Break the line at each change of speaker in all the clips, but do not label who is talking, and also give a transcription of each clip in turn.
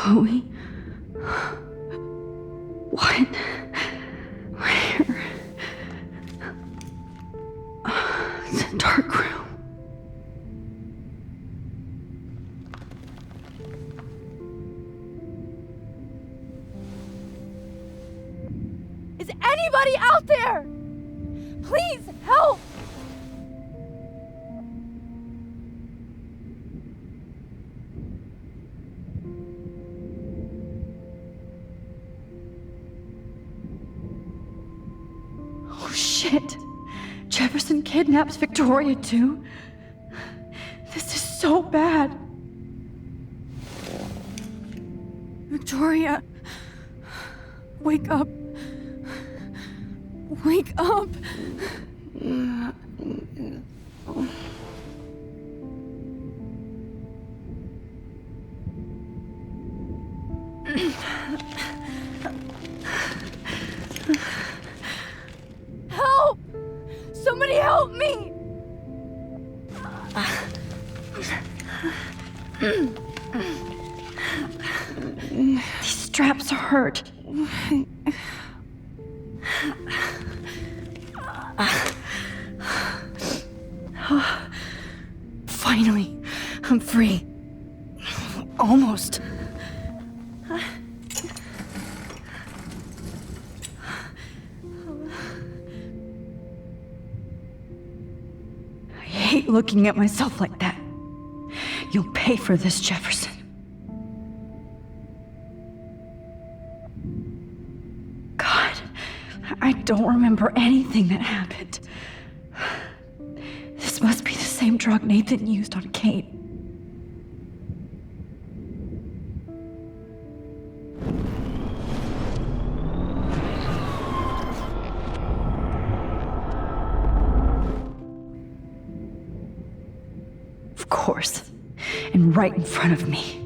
Chloe? What? Where? It's a dark room.
Is anybody out there? Please help!
Oh shit! Jefferson kidnaps Victoria too? This is so bad. Victoria, wake up. Wake up.
Help! Somebody help me!
These straps hurt. Finally, I'm free. Almost. I hate looking at myself like that. You'll pay for this, Jefferson. God, I don't remember anything that happened. This must be the same drug Nathan used on Kate. Of course. And right in front of me.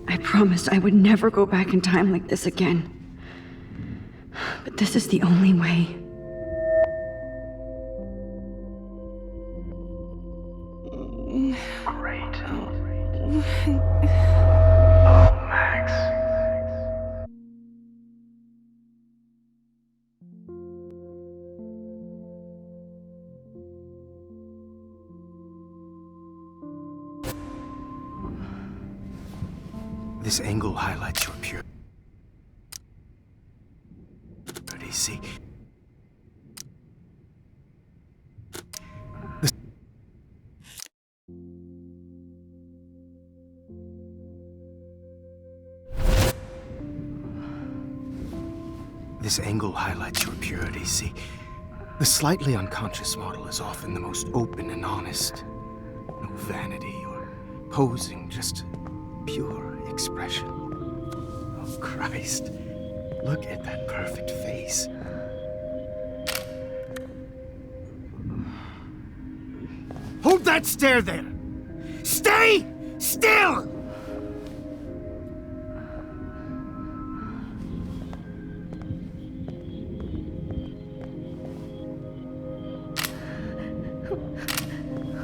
I promised I would never go back in time like this again. But this is the only way.
Great. Oh, Max. This angle highlights your purity. See? This angle highlights your purity, see? The slightly unconscious model is often the most open and honest. No vanity or posing, just pure expression. Oh, Christ. Look at that perfect face. Hold that stare there! Stay still!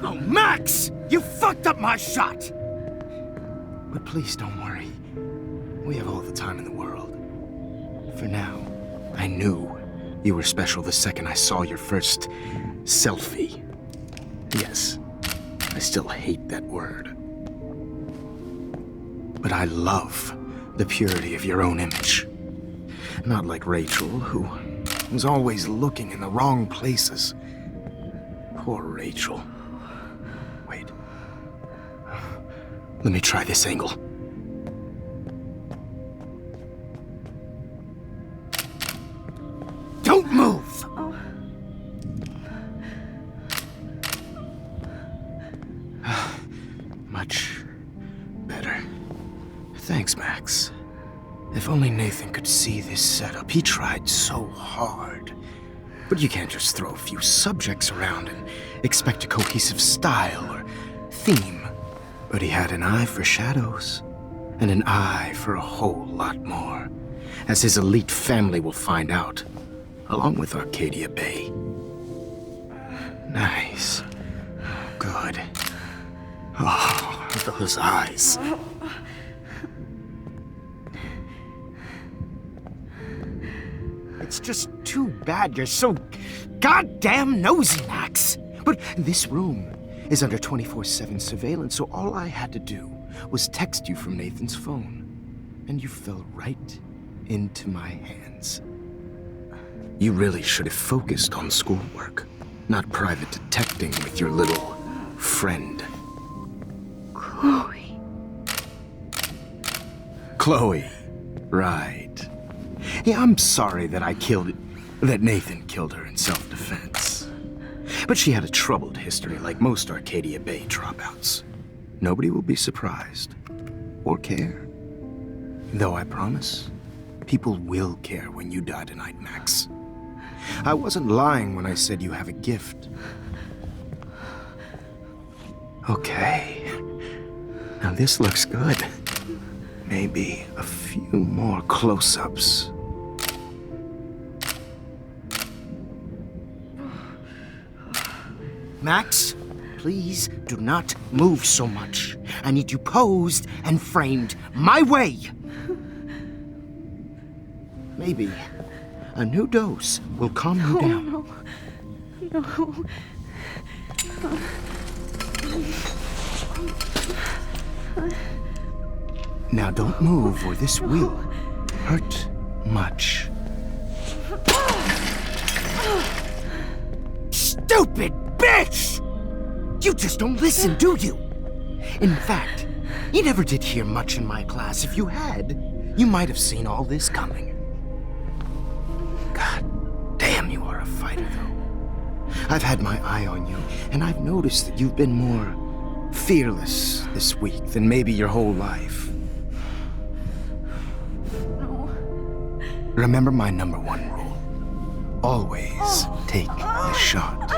Oh, Max! You fucked up my shot! But please don't worry. We have all the time in the world. For now, I knew you were special the second I saw your first selfie. Yes, I still hate that word. But I love the purity of your own image. Not like Rachel, who was always looking in the wrong places. Poor Rachel. Wait. Let me try this angle. Don't move! Much better. Thanks, Max. If only Nathan could see this setup. He tried so hard. But you can't just throw a few subjects around and expect a cohesive style or theme. But he had an eye for shadows, and an eye for a whole lot more, as his elite family will find out, along with Arcadia Bay. Nice. Good. good. Oh, those eyes. It's just too bad you're so goddamn nosy, Max. But this room is under 24/7 surveillance, so all I had to do was text you from Nathan's phone. And you fell right into my hands. You really should have focused on schoolwork, not private detecting with your little friend.
Chloe.
Chloe, right. Yeah, I'm sorry that Nathan killed her in self-defense. But she had a troubled history like most Arcadia Bay dropouts. Nobody will be surprised or care. Though I promise, people will care when you die tonight, Max. I wasn't lying when I said you have a gift. Okay. Now this looks good. Maybe a few more close-ups. Max, please do not move so much. I need you posed and framed my way. Maybe a new dose will calm you down.
No.
Now don't move or this will hurt much. Stupid bitch! You just don't listen, do you? In fact, you never did hear much in my class. If you had, you might have seen all this coming. God damn, you are a fighter, though. I've had my eye on you, and I've noticed that you've been more fearless this week than maybe your whole life.
No.
Remember my #1 rule. Always take the shot.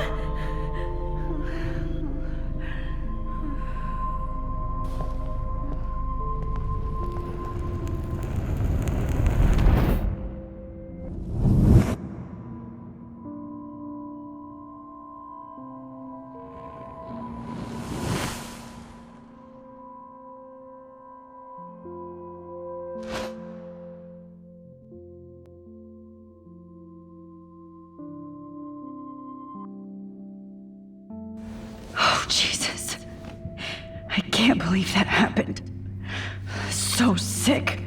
Oh, Jesus. I can't believe that happened. So sick.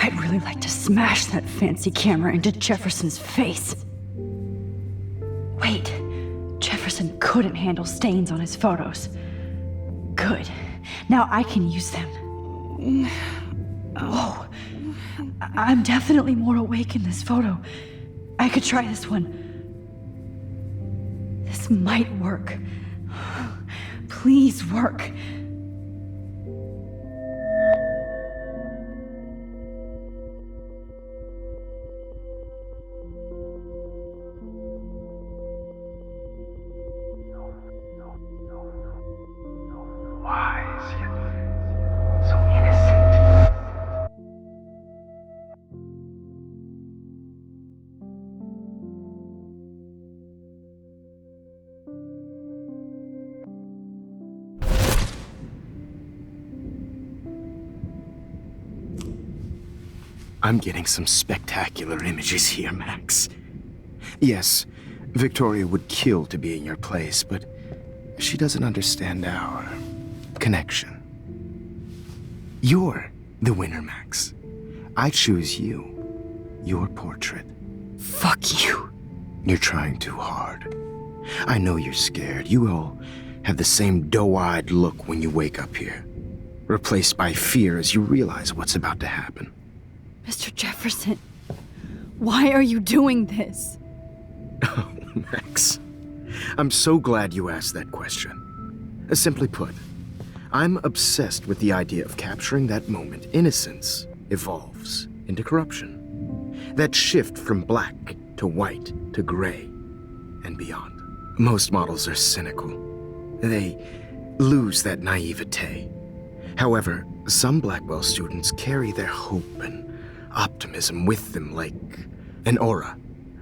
I'd really like to smash that fancy camera into Jefferson's face. Wait, Jefferson couldn't handle stains on his photos. Good. Now I can use them. Oh, I'm definitely more awake in this photo. I could try this one. This might work. Please work.
Wise yet so innocent. I'm getting some spectacular images here, Max. Yes, Victoria would kill to be in your place, but she doesn't understand our connection. You're the winner, Max. I choose you. Your portrait.
Fuck you.
You're trying too hard. I know you're scared. You all have the same doe-eyed look when you wake up here, replaced by fear as you realize what's about to happen.
Mr. Jefferson, why are you doing this?
Oh, Max. I'm so glad you asked that question. Simply put, I'm obsessed with the idea of capturing that moment innocence evolves into corruption. That shift from black to white to gray and beyond. Most models are cynical. They lose that naivete. However, some Blackwell students carry their hope and optimism with them like an aura,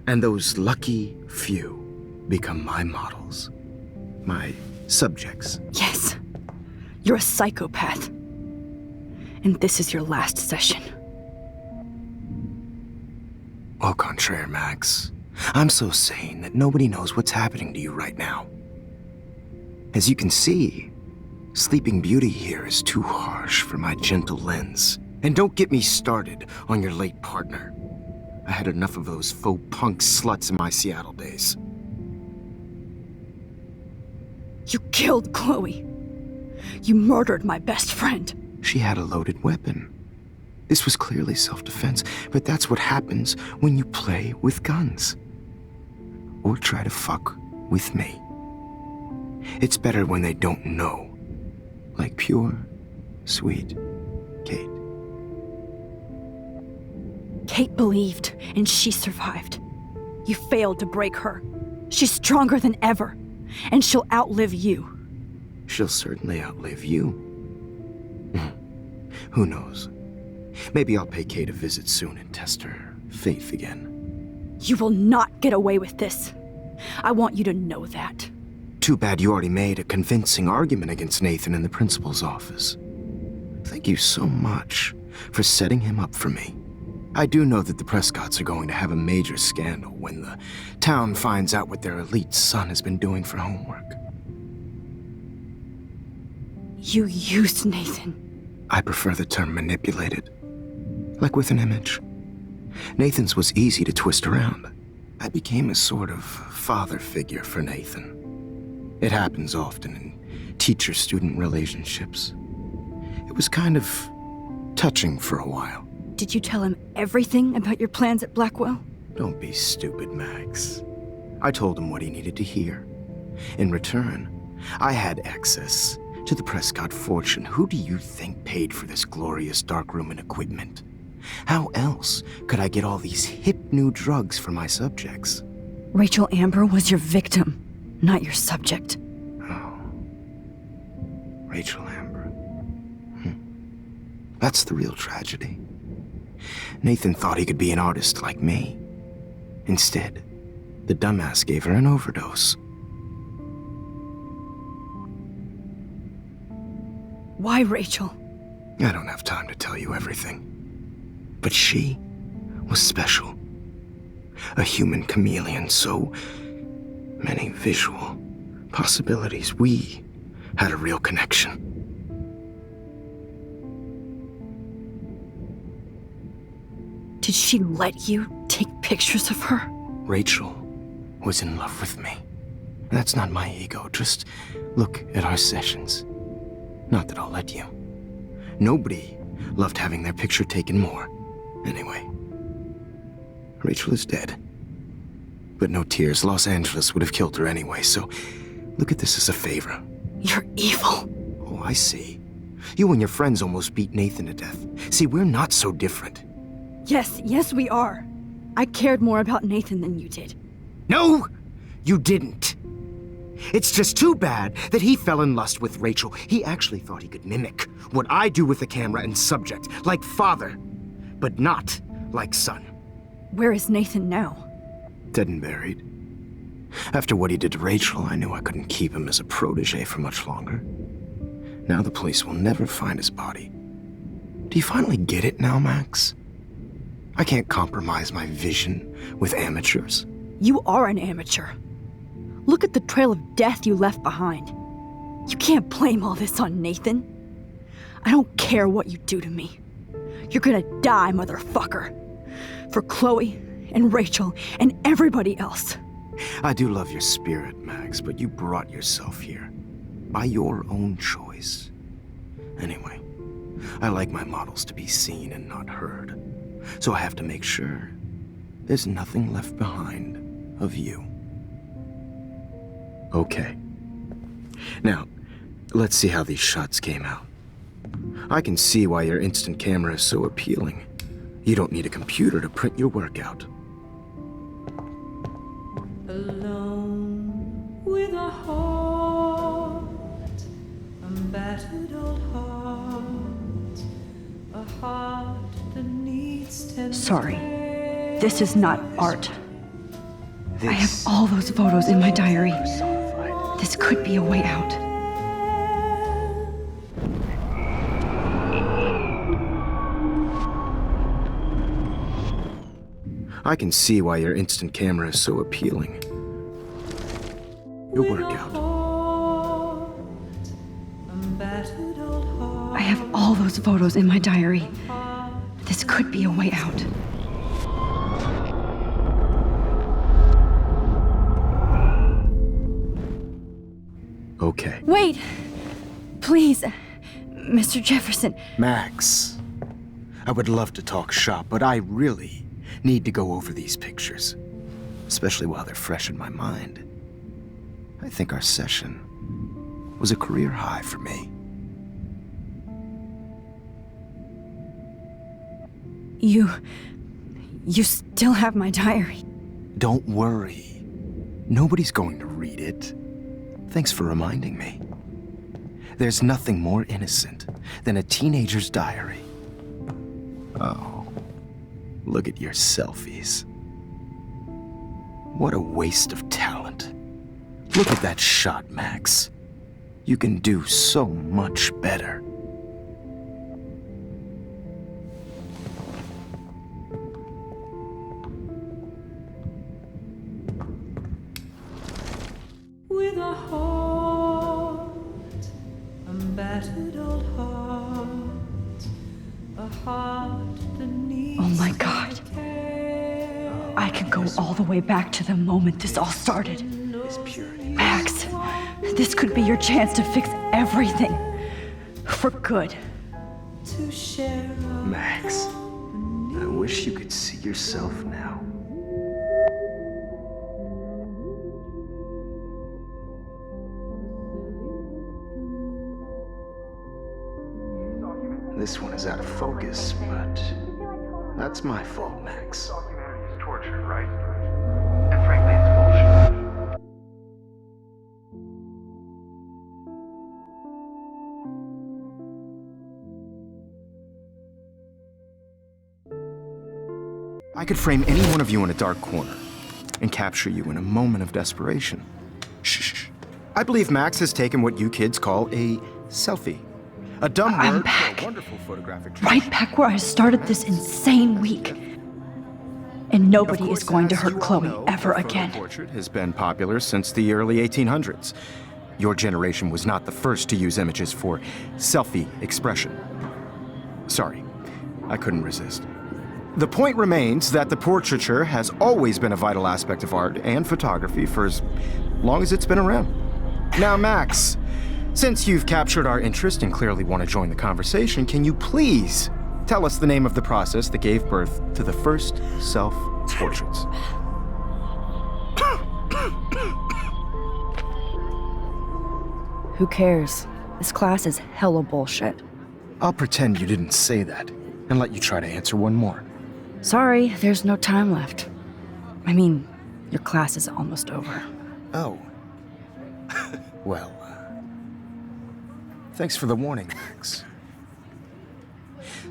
and those lucky few become my models, my subjects.
Yes, you're a psychopath. And this is your last session.
Au contraire, Max. I'm so sane that nobody knows what's happening to you right now. As you can see, Sleeping Beauty here is too harsh for my gentle lens. And don't get me started on your late partner. I had enough of those faux punk sluts in my Seattle days.
You killed Chloe. You murdered my best friend.
She had a loaded weapon. This was clearly self-defense, but that's what happens when you play with guns. Or try to fuck with me. It's better when they don't know. Like pure, sweet Kate.
Kate believed, and she survived. You failed to break her. She's stronger than ever, and she'll outlive you.
She'll certainly outlive you. Who knows? Maybe I'll pay Kate a visit soon and test her faith again.
You will not get away with this. I want you to know that.
Too bad you already made a convincing argument against Nathan in the principal's office. Thank you so much for setting him up for me. I do know that the Prescotts are going to have a major scandal when the town finds out what their elite son has been doing for homework.
You used Nathan.
I prefer the term manipulated. Like with an image. Nathan's was easy to twist around. I became a sort of father figure for Nathan. It happens often in teacher-student relationships. It was kind of touching for a while.
Did you tell him everything about your plans at Blackwell?
Don't be stupid, Max. I told him what he needed to hear. In return, I had access to the Prescott fortune. Who do you think paid for this glorious darkroom and equipment? How else could I get all these hip new drugs for my subjects?
Rachel Amber was your victim, not your subject.
Oh. Rachel Amber. That's the real tragedy. Nathan thought he could be an artist like me. Instead, the dumbass gave her an overdose.
Why Rachel?
I don't have time to tell you everything. But she was special. A human chameleon, so many visual possibilities. We had a real connection.
Did she let you take pictures of her?
Rachel was in love with me. That's not my ego. Just look at our sessions. Not that I'll let you. Nobody loved having their picture taken more. Anyway, Rachel is dead. But no tears. Los Angeles would have killed her anyway, so look at this as a favor.
You're evil.
Oh, I see. You and your friends almost beat Nathan to death. See, we're not so different.
Yes, we are. I cared more about Nathan than you did.
No, you didn't. It's just too bad that he fell in lust with Rachel. He actually thought he could mimic what I do with the camera and subject, like father, but not like son.
Where is Nathan now?
Dead and buried. After what he did to Rachel, I knew I couldn't keep him as a protege for much longer. Now the police will never find his body. Do you finally get it now, Max? I can't compromise my vision with amateurs.
You are an amateur. Look at the trail of death you left behind. You can't blame all this on Nathan. I don't care what you do to me. You're gonna die, motherfucker. For Chloe and Rachel and everybody else.
I do love your spirit, Max, but you brought yourself here. By your own choice. Anyway, I like my models to be seen and not heard. So I have to make sure there's nothing left behind of you. Okay. Now, let's see how these shots came out. I can see why your instant camera is so appealing. You don't need a computer to print your work out.
Alone with a heart
sorry. This is not art. I have
This
all those photos in my diary.
personified.
This could be a way out.
I can see why your instant camera is so appealing. You'll work out.
I have all those photos in my diary. This could be a way out.
Okay.
Wait! Please, Mr. Jefferson.
Max, I would love to talk shop, but I really need to go over these pictures, especially while they're fresh in my mind. I think our session was a career high for me.
You still have my diary.
Don't worry. Nobody's going to read it. Thanks for reminding me. There's nothing more innocent than a teenager's diary. Oh, look at your selfies. What a waste of talent. Look at that shot, Max. You can do so much better.
With a heart, a battered old heart, a heart that needs
Oh my God. I can go all the way back to the moment this all started.
It's purity.
Max, this could be your chance to fix everything. For good.
to share a
Max, I wish you could see yourself now. This one is out of focus, but that's my fault, Max.
Documentary is torture, right? And frankly, it's bullshit.
I could frame any one of you in a dark corner and capture you in a moment of desperation. Shh. I believe Max has taken what you kids call a selfie. A dumb
I'm
word
back.
for a wonderful photographic
Right back where I started this insane week. And
Of
nobody
course,
is going to
as
hurt
you all
Chloe
know,
ever
the photo
again.
portrait has been popular since the early 1800s. Your generation was not the first to use images for selfie expression. Sorry, I couldn't resist. The point remains that the portraiture has always been a vital aspect of art and photography for as long as it's been around. Now, Max, since you've captured our interest and clearly want to join the conversation, can you please tell us the name of the process that gave birth to the first self-portraits?
Who cares? This class is hella bullshit.
I'll pretend you didn't say that and let you try to answer one more.
Sorry, there's no time left. I mean, your class is almost over.
Oh. Well, thanks for the warning, Max.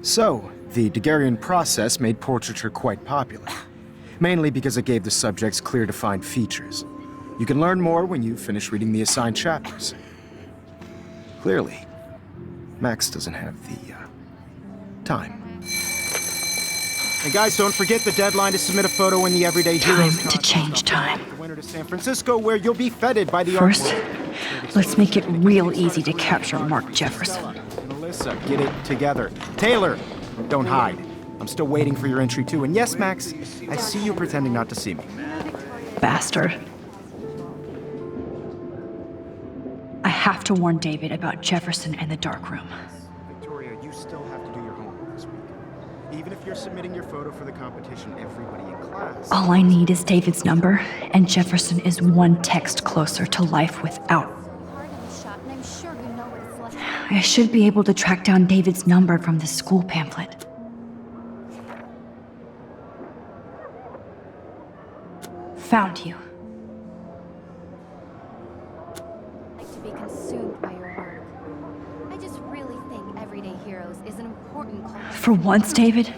So, the Daguerrean process made portraiture quite popular, mainly because it gave the subjects clear defined features. You can learn more when you finish reading the assigned chapters. Clearly, Max doesn't have the, time. And guys, don't forget the deadline to submit a photo in the Everyday Heroes
Time to change time.
The winner to San Francisco, where you'll be feted by the
First,
art world.
let's make it real easy to capture Mark Jefferson.
And Alyssa, get it together. Taylor, don't hide. I'm still waiting for your entry too. And yes, Max, I see you pretending not to see me.
Bastard. I have to warn David about Jefferson and the dark room.
Victoria, you still have to do your homework this week. Even if you're submitting your photo for the competition, everybody in class...
All I need is David's number, and Jefferson is one text closer to life without. I should be able to track down David's number from the school pamphlet. Found you.
To be consumed by your work. I just really think every everyday heroes is an important culture.
For once, David,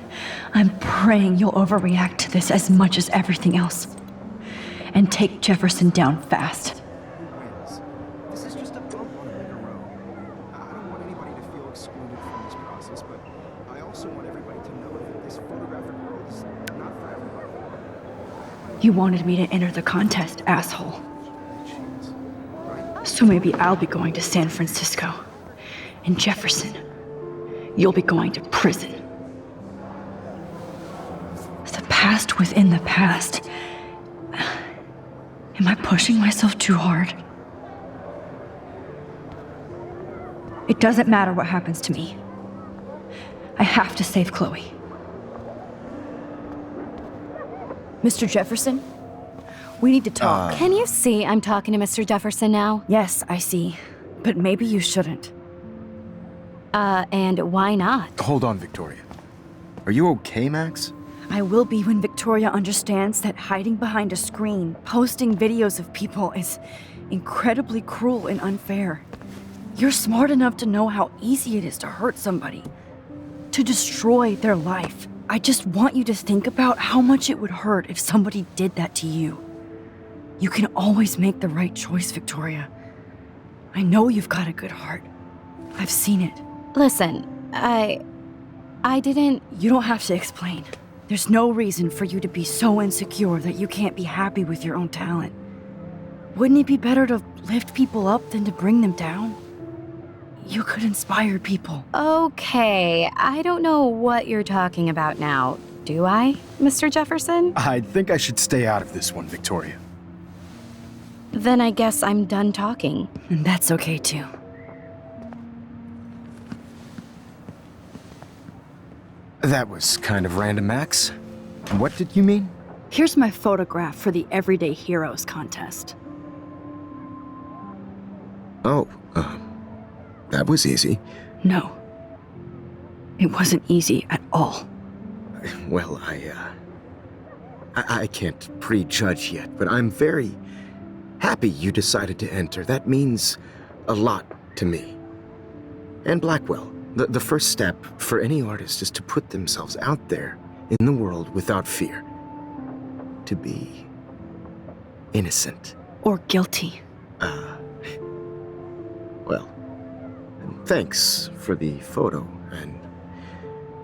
I'm praying you'll overreact to this as much as everything else. And take Jefferson down fast.
Wins. This is just a bump on a bigger road. I don't want anybody to feel excluded from this process, but I also want everybody to know that this photographic world is not for everybody.
You wanted me to enter the contest, asshole.
Chance, right?
So maybe I'll be going to San Francisco. And Jefferson, you'll be going to prison. The past within the past. Am I pushing myself too hard? It doesn't matter what happens to me. I have to save Chloe. Mr. Jefferson, we need to talk.
Can you see I'm talking to Mr. Jefferson now?
Yes, I see. But maybe you shouldn't.
And why not?
Hold on, Victoria. Are you okay, Max?
I will be when Victoria understands that hiding behind a screen, posting videos of people is incredibly cruel and unfair. You're smart enough to know how easy it is to hurt somebody, to destroy their life. I just want you to think about how much it would hurt if somebody did that to you. You can always make the right choice, Victoria. I know you've got a good heart. I've seen it.
Listen, I didn't...
You don't have to explain. There's no reason for you to be so insecure that you can't be happy with your own talent. Wouldn't it be better to lift people up than to bring them down? You could inspire people.
Okay, I don't know what you're talking about now, do I, Mr. Jefferson?
I think I should stay out of this one, Victoria.
Then I guess I'm done talking.
And that's okay too.
That was kind of random, Max. What did you mean?
Here's my photograph for the Everyday Heroes contest.
Oh, that was easy.
No. It wasn't easy at all.
Well, I can't prejudge yet, but I'm very happy you decided to enter. That means a lot to me. And Blackwell. The first step for any artist is to put themselves out there in the world without fear. To be innocent.
Or guilty.
Well, thanks for the photo, and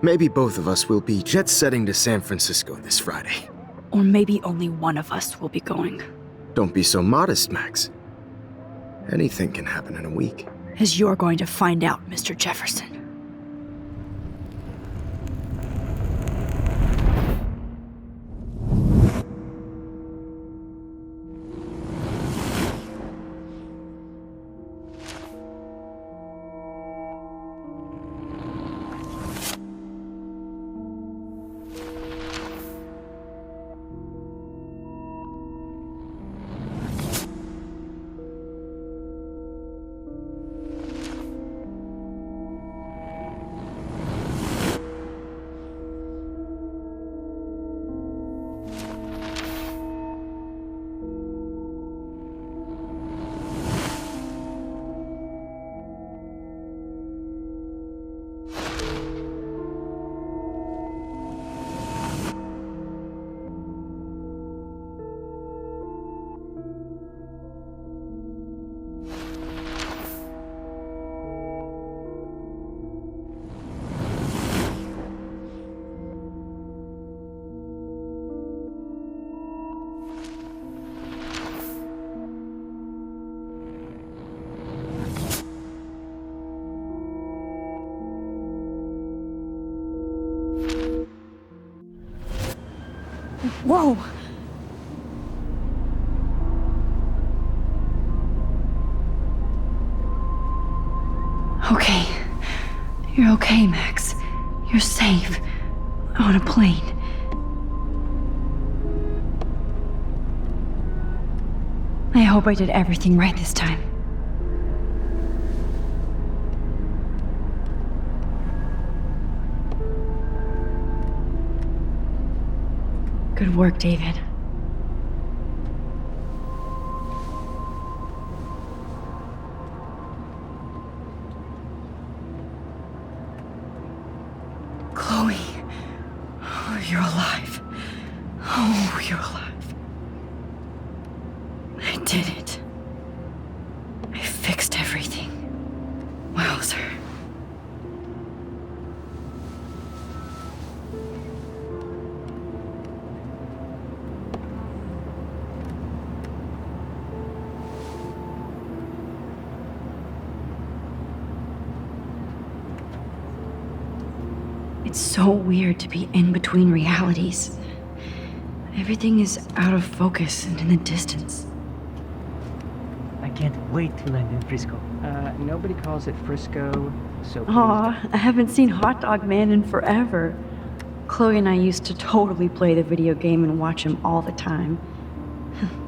maybe both of us will be jet-setting to San Francisco this Friday.
Or maybe only one of us will be going.
Don't be so modest, Max. Anything can happen in a week.
As you're going to find out, Mr. Jefferson. Whoa! Okay. You're okay, Max. You're safe. On a plane. I hope I did everything right this time. Good work, David.
you're alive. Oh, you're alive. I did it. I fixed everything. Wowzer. It's so weird to be in between realities. Everything is out of focus and in the distance.
I can't wait to land in Frisco.
Nobody calls it Frisco, so please
Aw, I haven't seen Hot Dog Man in forever. Chloe and I used to totally play the video game and watch him all the time.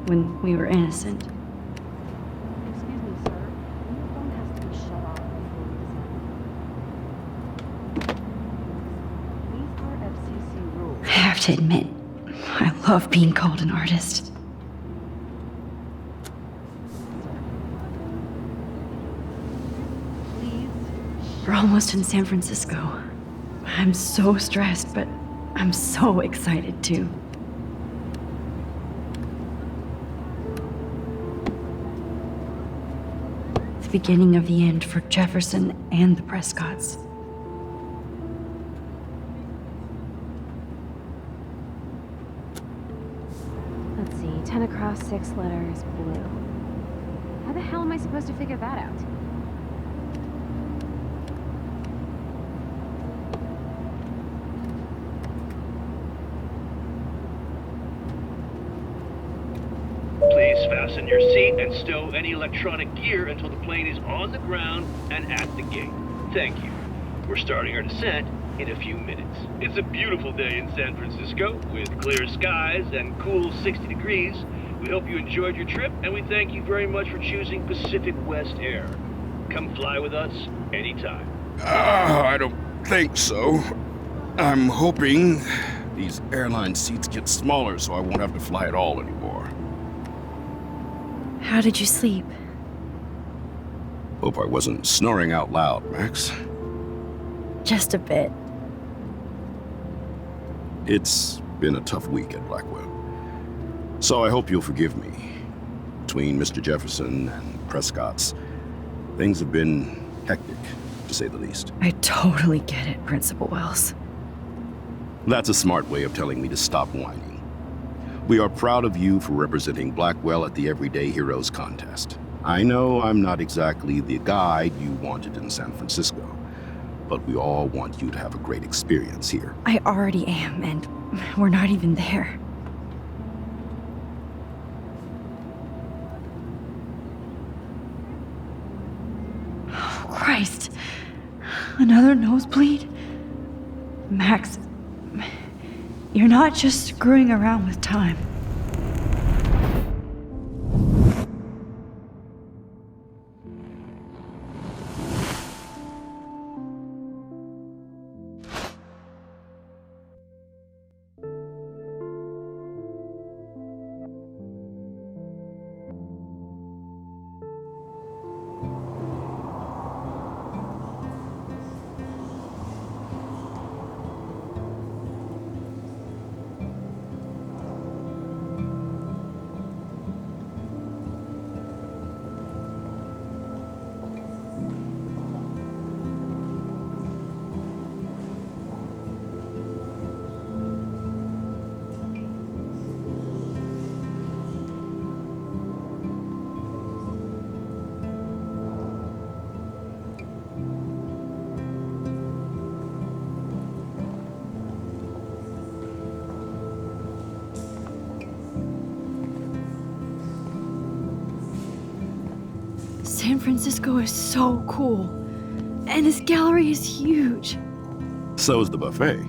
When we were innocent.
Excuse me, sir. Your phone has to be shut off before we These are FCC rules.
I have to admit, I love being called an artist. We're almost in San Francisco. I'm so stressed, but I'm so excited too. The beginning of the end for Jefferson and the Prescotts.
Let's see, 10 across, 6 letters, blue. How the hell am I supposed to figure that out?
Please fasten your seat and stow any electronic gear until the plane is on the ground and at the gate. Thank you. We're starting our descent in a few minutes. It's a beautiful day in San Francisco with clear skies and cool 60 degrees. We hope you enjoyed your trip, and we thank you very much for choosing Pacific West Air. Come fly with us anytime.
I don't think so. I'm hoping these airline seats get smaller so I won't have to fly at all anymore.
How did you sleep?
Hope I wasn't snoring out loud, Max.
Just a bit.
It's been a tough week at Blackwell. So I hope you'll forgive me. Between Mr. Jefferson and Prescott's, things have been hectic, to say the least.
I totally get it, Principal Wells.
That's a smart way of telling me to stop whining. We are proud of you for representing Blackwell at the Everyday Heroes contest. I know I'm not exactly the guide you wanted in San Francisco, but we all want you to have a great experience here.
I already am, and we're not even there. Oh, Christ. Another nosebleed? Max, you're not just screwing around with time. San Francisco is so cool. And this gallery is huge.
So is the buffet.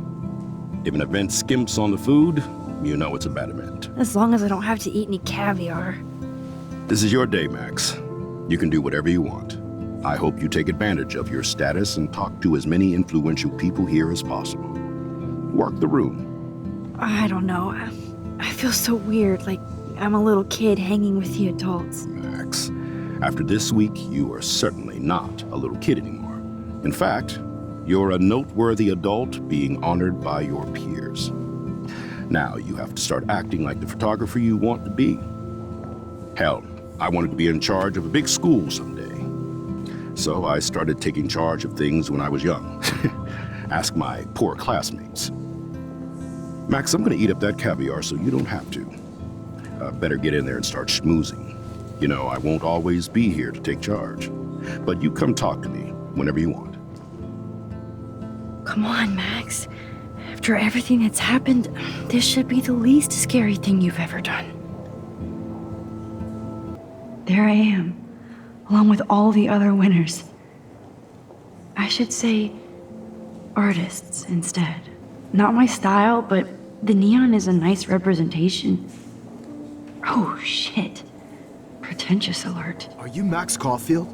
If an event skimps on the food, you know it's a bad event.
As long as I don't have to eat any caviar.
This is your day, Max. You can do whatever you want. I hope you take advantage of your status and talk to as many influential people here as possible. Work the room.
I don't know. I feel so weird, like I'm a little kid hanging with the adults.
Max, after this week, you are certainly not a little kid anymore. In fact, you're a noteworthy adult being honored by your peers.
Now you have to start acting like the photographer you want to be. Hell, I wanted to be in charge of a big school someday. So I started taking charge of things when I was young. Ask my poor classmates. Max, I'm gonna eat up that caviar so you don't have to. Better get in there and start schmoozing. You know, I won't always be here to take charge. But you come talk to me whenever you want.
Come on, Max. After everything that's happened, this should be the least scary thing you've ever done. There I am, along with all the other winners. I should say artists instead. Not my style, but the neon is a nice representation. Oh, shit. Pretentious alert.
Are you Max Caulfield?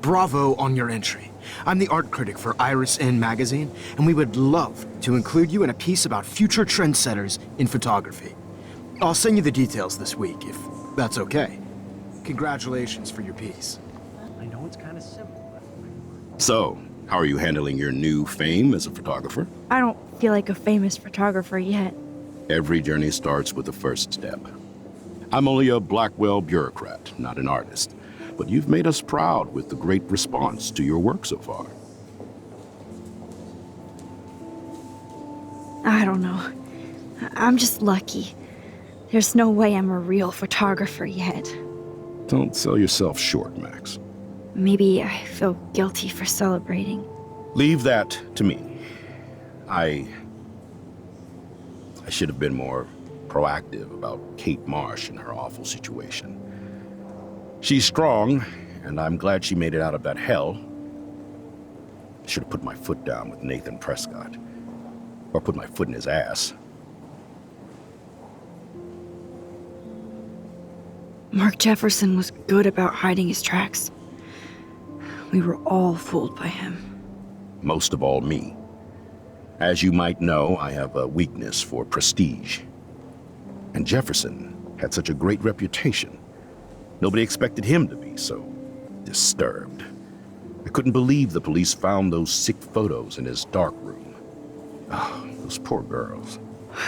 Bravo on your entry. I'm the art critic for Iris N magazine, and we would love to include you in a piece about future trendsetters in photography. I'll send you the details this week, if that's okay. Congratulations for your piece.
I know it's kind of simple, but...
So, how are you handling your new fame as a photographer?
I don't feel like a famous photographer yet.
Every journey starts with the first step. I'm only a Blackwell bureaucrat, not an artist. But you've made us proud with the great response to your work so far.
I don't know. I'm just lucky. There's no way I'm a real photographer yet.
Don't sell yourself short, Max.
Maybe I feel guilty for celebrating.
Leave that to me. I should have been more proactive about Kate Marsh and her awful situation. She's strong, and I'm glad she made it out of that hell. Should have put my foot down with Nathan Prescott. Or put my foot in his ass.
Mark Jefferson was good about hiding his tracks. We were all fooled by him.
Most of all, me. As you might know, I have a weakness for prestige. And Jefferson had such a great reputation. Nobody expected him to be so disturbed. I couldn't believe the police found those sick photos in his dark room. Oh, those poor girls.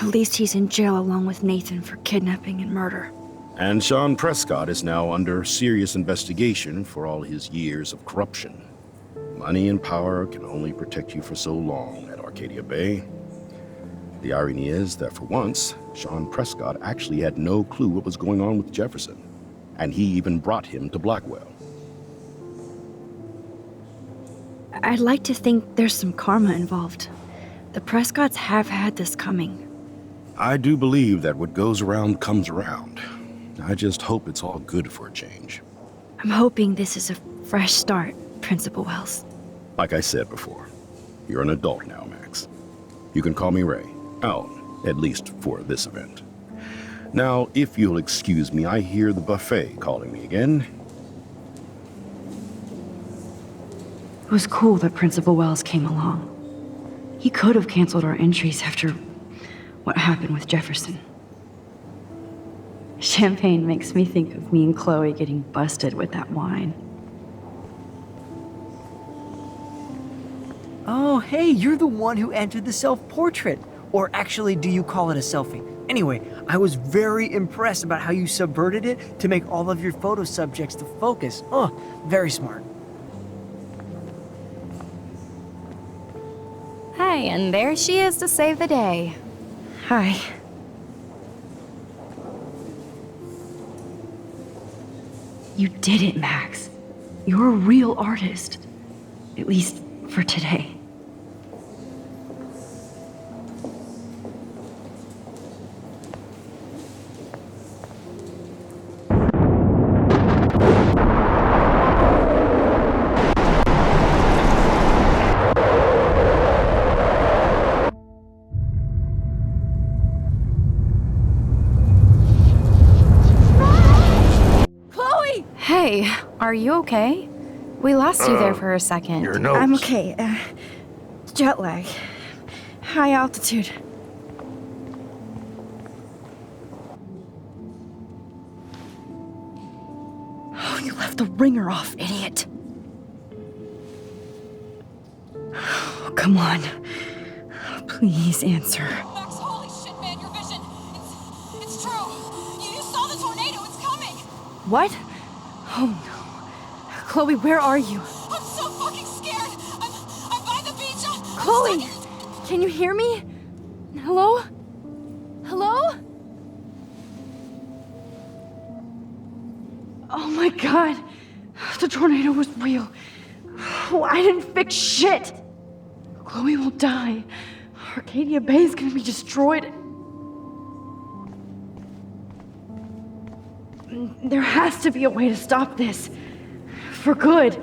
At least he's in jail along with Nathan for kidnapping and murder.
And Sean Prescott is now under serious investigation for all his years of corruption. Money and power can only protect you for so long at Arcadia Bay. The irony is that for once, Sean Prescott actually had no clue what was going on with Jefferson. And he even brought him to Blackwell.
I'd like to think there's some karma involved. The Prescotts have had this coming.
I do believe that what goes around comes around. I just hope it's all good for a change.
I'm hoping this is a fresh start, Principal Wells.
Like I said before, you're an adult now, Max. You can call me Ray. Oh, at least for this event. Now, if you'll excuse me, I hear the buffet calling me again.
It was cool that Principal Wells came along. He could have canceled our entries after what happened with Jefferson. Champagne makes me think of me and Chloe getting busted with that wine.
Oh, hey, you're the one who entered the self-portrait. Or actually, do you call it a selfie? Anyway, I was very impressed about how you subverted it to make all of your photo subjects the focus. Oh, very smart.
Hi, and there she is to save the day.
Hi.
You did it, Max. You're a real artist. At least for today.
Hey, are you okay? We lost you there for a second.
Your nose.
I'm okay. Jet lag. High altitude. Oh, you left the ringer off, idiot.
Oh, come on. Please answer.
Max, holy shit, man, your vision!
What? Oh no. Chloe, where are you?
I'm so fucking scared! I'm by the beach!
Chloe! Can you hear me? Hello? Hello?
Oh my god. The tornado was real. Oh, I didn't fix shit. Chloe will die. Arcadia Bay is gonna be destroyed. There has to be a way to stop this. For good.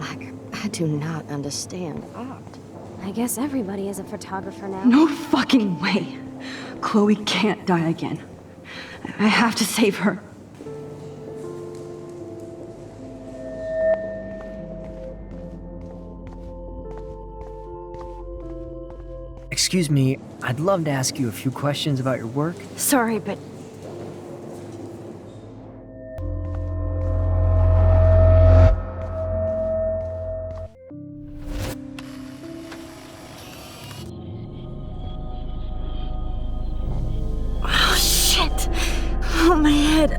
I do not understand art.
I guess everybody is a photographer now.
No fucking way. Chloe can't die again. I have to save her.
Excuse me, I'd love to ask you a few questions about your work.
Sorry, but
Oh, my head.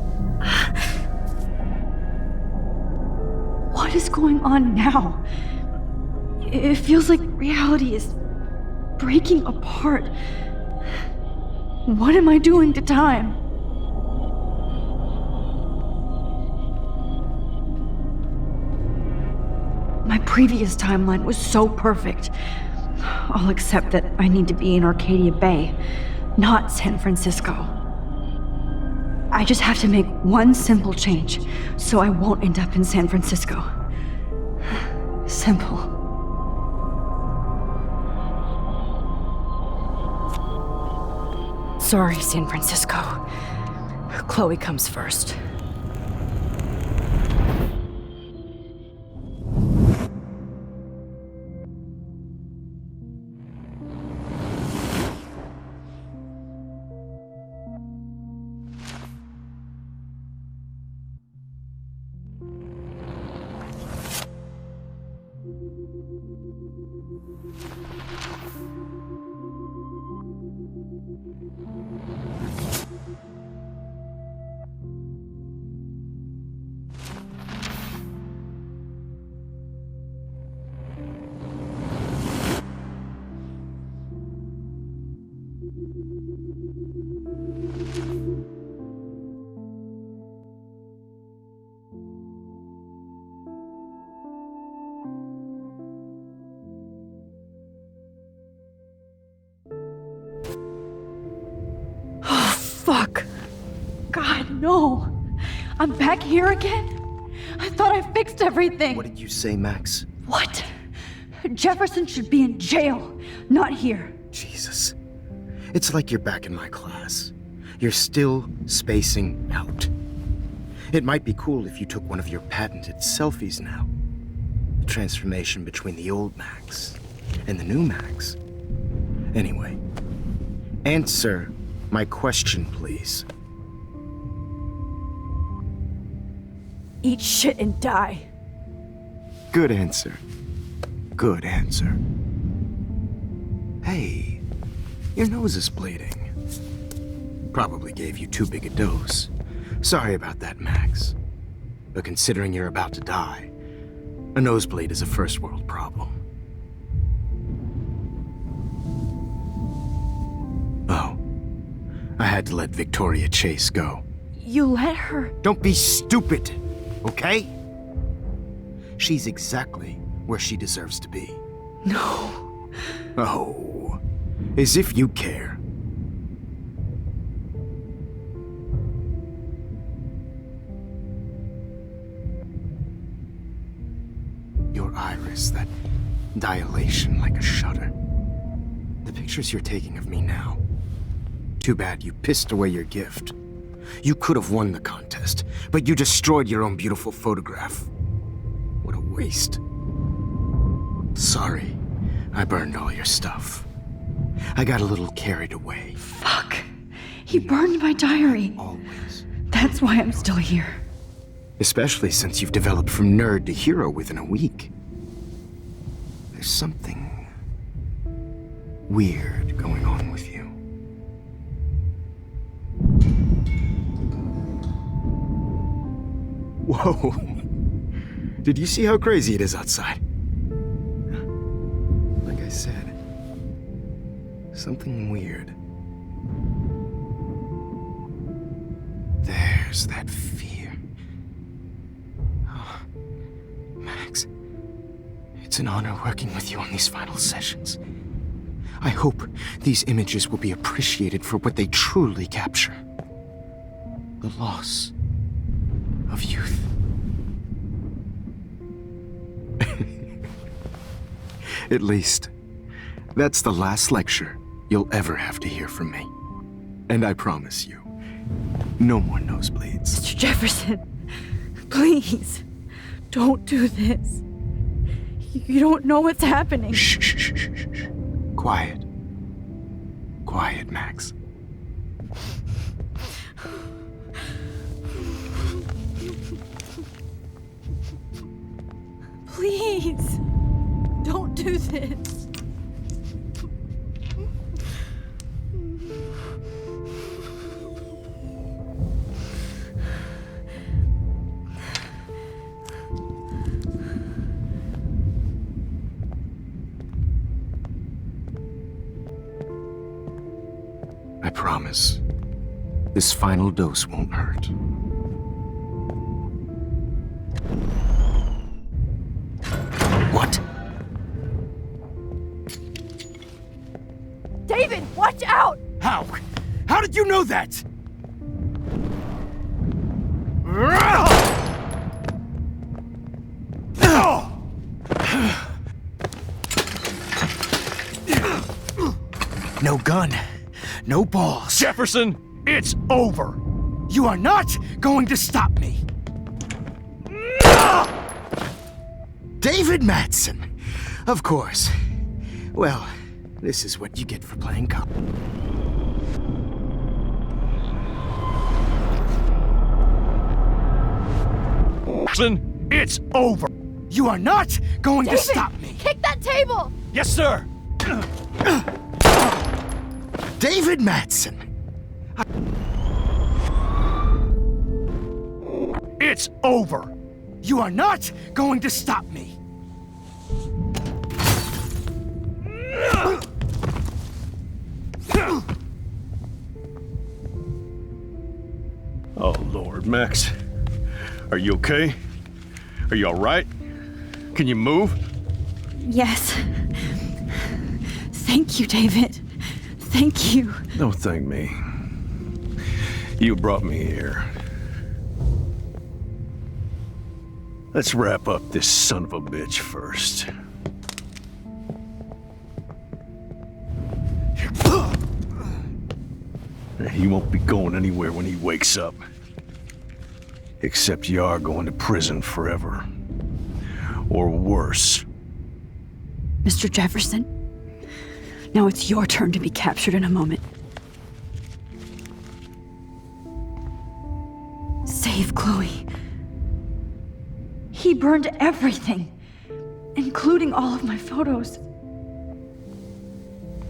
what is going on now? It feels like reality is breaking apart. What am I doing to time? My previous timeline was so perfect. I'll accept that I need to be in Arcadia Bay, not San Francisco. I just have to make one simple change, so I won't end up in San Francisco. Simple. Sorry, San Francisco. Chloe comes first. Fuck. God, no. I'm back here again? I thought I fixed everything.
What did you say, Max?
What? Jefferson should be in jail, not here.
Jesus. It's like you're back in my class. You're still spacing out. It might be cool if you took one of your patented selfies now. The transformation between the old Max and the new Max. Anyway, answer my question, please.
Eat shit and die.
Good answer. Good answer. Hey, your nose is bleeding. Probably gave you too big a dose. Sorry about that, Max. But considering you're about to die, a nosebleed is a first world problem. Oh. I had to let Victoria Chase go.
You let her?
Don't be stupid, okay? She's exactly where she deserves to be.
No.
Oh, as if you care. Your iris, that dilation like a shutter. The pictures you're taking of me now. Too bad you pissed away your gift. You could have won the contest, but you destroyed your own beautiful photograph. What a waste. Sorry, I burned all your stuff. I got a little carried away.
Fuck. He burned my diary.
Always.
That's why I'm still here.
Especially since you've developed from nerd to hero within a week. There's something weird going on with you. Whoa! Did you see how crazy it is outside? Like I said, something weird. There's that fear. Oh, Max, it's an honor working with you on these final sessions. I hope these images will be appreciated for what they truly capture. The loss of youth. At least, that's the last lecture you'll ever have to hear from me. And I promise you, no more nosebleeds.
Mr. Jefferson, please, don't do this. You don't know what's happening.
Shh, shh, shh, shh, shh. Quiet. Quiet, Max.
Please, don't do this.
I promise, this final dose won't hurt. What?
David, watch out!
How? How did you know that? No gun, no balls.
Jefferson, it's over.
You are not going to stop me. David Madsen. Of course. Well, this is what you get for playing cop.
Jefferson, it's over.
You are not going
David,
to stop me.
Kick that table!
Yes, sir.
David Madsen.
It's over.
You are not going to stop me.
Oh, Lord, Max. Are you okay? Are you all right? Can you move?
Yes. Thank you, David. Thank you.
Don't thank me. You brought me here. Let's wrap up this son of a bitch first. He won't be going anywhere when he wakes up. Except you are going to prison forever. Or worse.
Mr. Jefferson, now it's your turn to be captured in a moment. Save Chloe.
He burned everything, including all of my photos.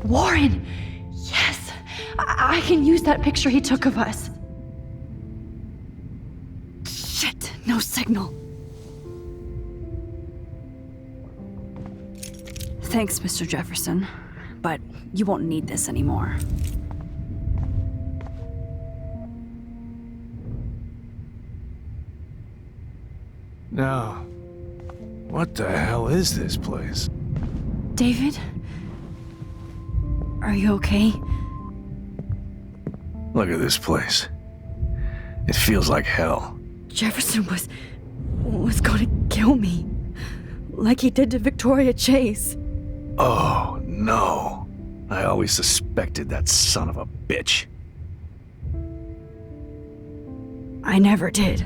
Warren! Yes! I can use that picture he took of us.
Shit, no signal. Thanks, Mr. Jefferson, but you won't need this anymore.
Now, what the hell is this place?
David? Are you okay?
Look at this place. It feels like hell.
Jefferson was going to kill me. Like he did to Victoria Chase.
Oh, no. I always suspected that son of a bitch.
I never did.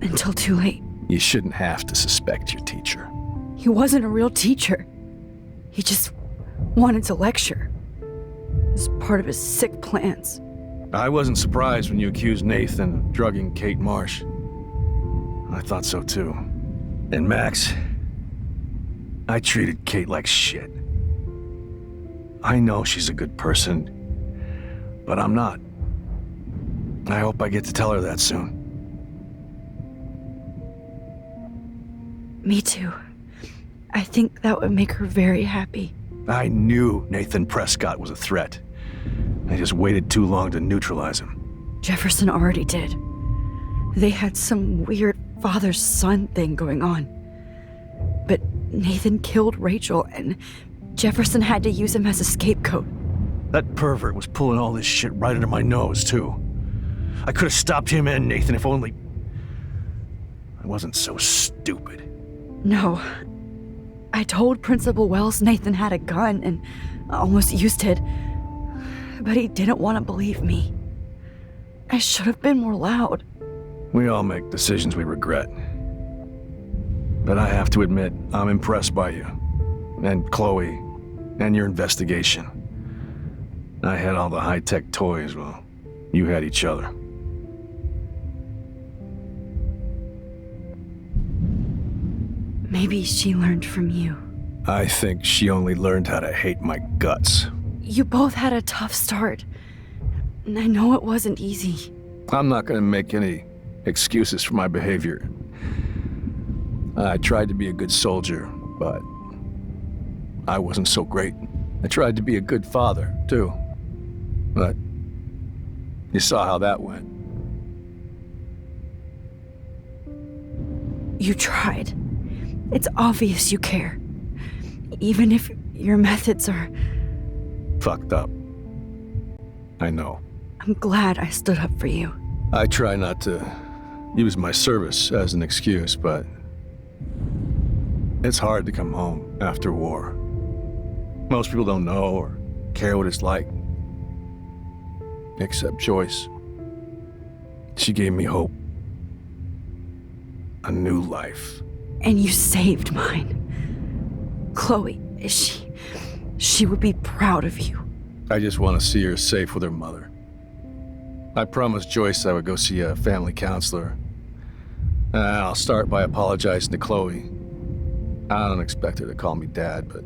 Until too late.
You shouldn't have to suspect your teacher.
He wasn't a real teacher. He just wanted to lecture. As part of his sick plans.
I wasn't surprised when you accused Nathan of drugging Kate Marsh.
I thought so too. And Max, I treated Kate like shit. I know she's a good person, but I'm not. I hope I get to tell her that soon.
Me too. I think that would make her very happy.
I knew Nathan Prescott was a threat. I just waited too long to neutralize him.
Jefferson already did. They had some weird father-son thing going on. But Nathan killed Rachel, and Jefferson had to use him as a scapegoat.
That pervert was pulling all this shit right under my nose, too. I could have stopped him and Nathan if only I wasn't so stupid.
No. I told Principal Wells Nathan had a gun and almost used it, but he didn't want to believe me. I should have been more loud.
We all make decisions we regret. But I have to admit, I'm impressed by you, and Chloe, and your investigation. I had all the high-tech toys, well, you had each other.
Maybe she learned from you.
I think she only learned how to hate my guts.
You both had a tough start, and I know it wasn't easy.
I'm not gonna make any excuses for my behavior. I tried to be a good soldier, but I wasn't so great. I tried to be a good father, too. But you saw how that went.
You tried. It's obvious you care. Even if your methods are
fucked up. I know.
I'm glad I stood up for you.
I try not to use my service as an excuse, but it's hard to come home after war. Most people don't know or care what it's like. Except Joyce. She gave me hope. A new life.
And you saved mine. Chloe, she would be proud of you.
I just want to see her safe with her mother. I promised Joyce I would go see a family counselor. I'll start by apologizing to Chloe. I don't expect her to call me Dad, but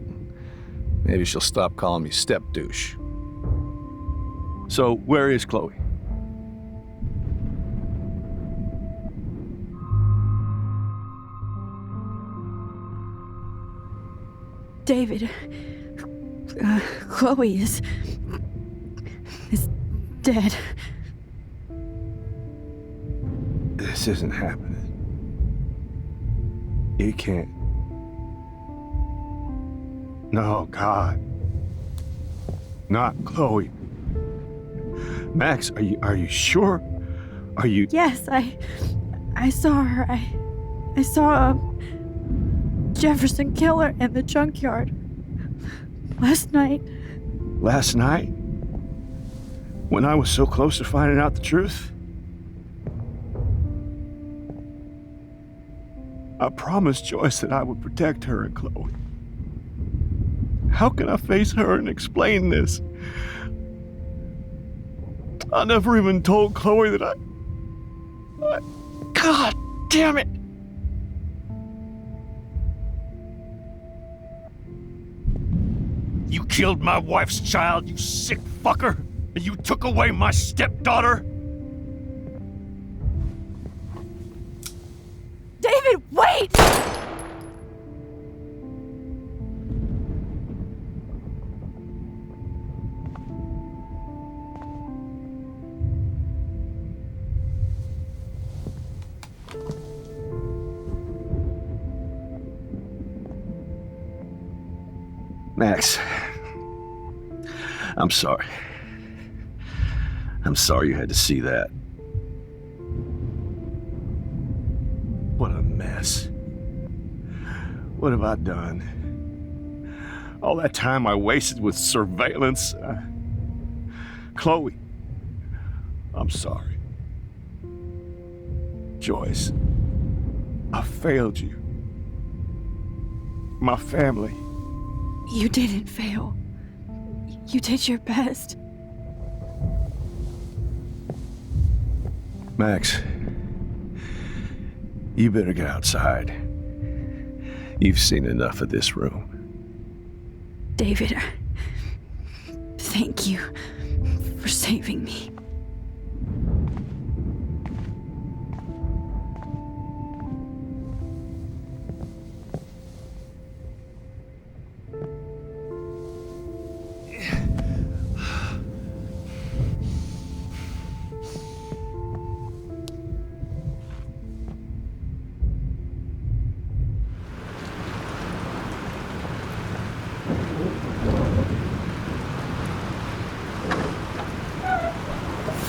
maybe she'll stop calling me step-douche. So, where is Chloe?
David, Chloe is dead.
This isn't happening. You can't. No, God. Not Chloe. Max, are you sure? Are you...
Yes, I saw her. I saw Jefferson kill her in the junkyard. Last night.
Last night? When I was so close to finding out the truth? I promised Joyce that I would protect her and Chloe. How can I face her and explain this? I never even told Chloe that I... God damn it! You killed my wife's child, you sick fucker! And you took away my stepdaughter?
David, wait!
Max, I'm sorry. I'm sorry you had to see that. What a mess. What have I done? All that time I wasted with surveillance. Chloe, I'm sorry. Joyce, I failed you. My family.
You didn't fail. You did your best.
Max, You better get outside. You've seen enough of this room.
David, thank you for saving me.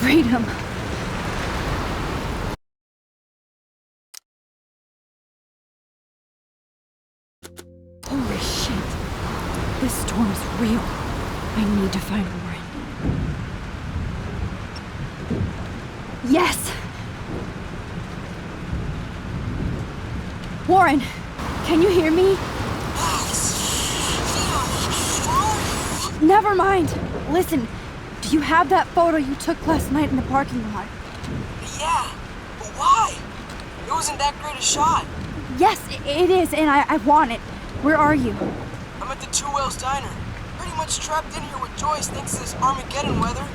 Freedom. Holy shit. This storm is real. I need to find Warren. Yes! Warren, can you hear me? Never mind. Listen, do you have that photo you took last night in the parking lot?
Yeah, but why? It wasn't that great a shot.
Yes, it is, and I want it. Where are you?
I'm at the Two Whales Diner. Pretty much trapped in here with Joyce thanks to this Armageddon weather.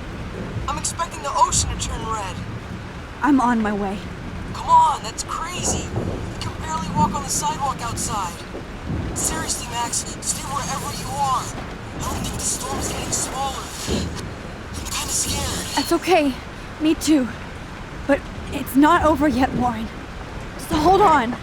I'm expecting the ocean to turn red.
I'm on my way.
Come on, that's crazy. You can barely walk on the sidewalk outside. Seriously, Max, stay wherever you are. I don't think the storm's getting smaller. I'm kinda scared.
That's okay. Me too. But it's not over yet, Warren. So hold on.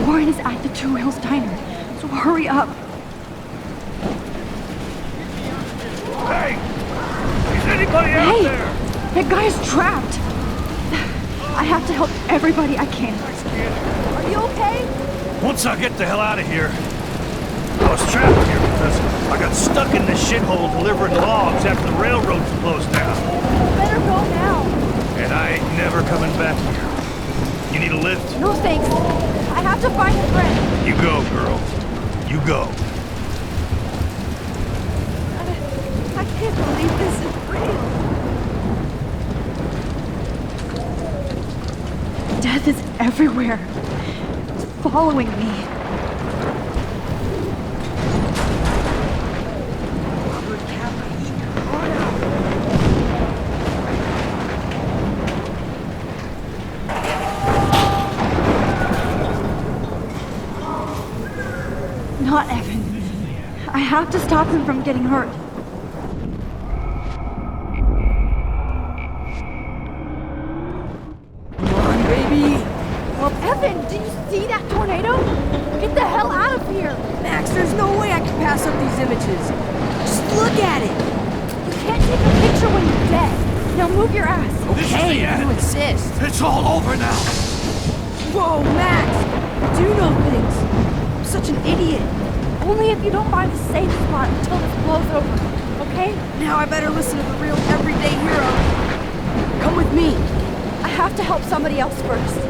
Warren is at the Two Whales Diner, so hurry up.
anybody out
Hey!
there?
That guy's trapped! I have to help everybody I can. Are you okay?
Once I get the hell out of here. I was trapped here because I got stuck in this shithole delivering logs after the railroads closed down.
You better go now.
And I ain't never coming back here. You need a lift?
No thanks. I have to find a friend.
You go, girl. You go.
I can't believe this is real. Death is everywhere. It's following me. Not Evan. I have to stop him from getting hurt.
Come on, baby!
Well, Evan, do you see that tornado? Get the hell out of here!
Max, there's no way I can pass up these images. Just look at it!
You can't take a picture when you're dead. Now move your ass.
This is the
Hey,
end.
you insist.
It's all over now.
Whoa, Max! You do know things. I'm such an idiot.
Only if you don't find a safe spot until this blows over, okay?
Now I better listen to the real everyday hero. Come with me.
I have to help somebody else first.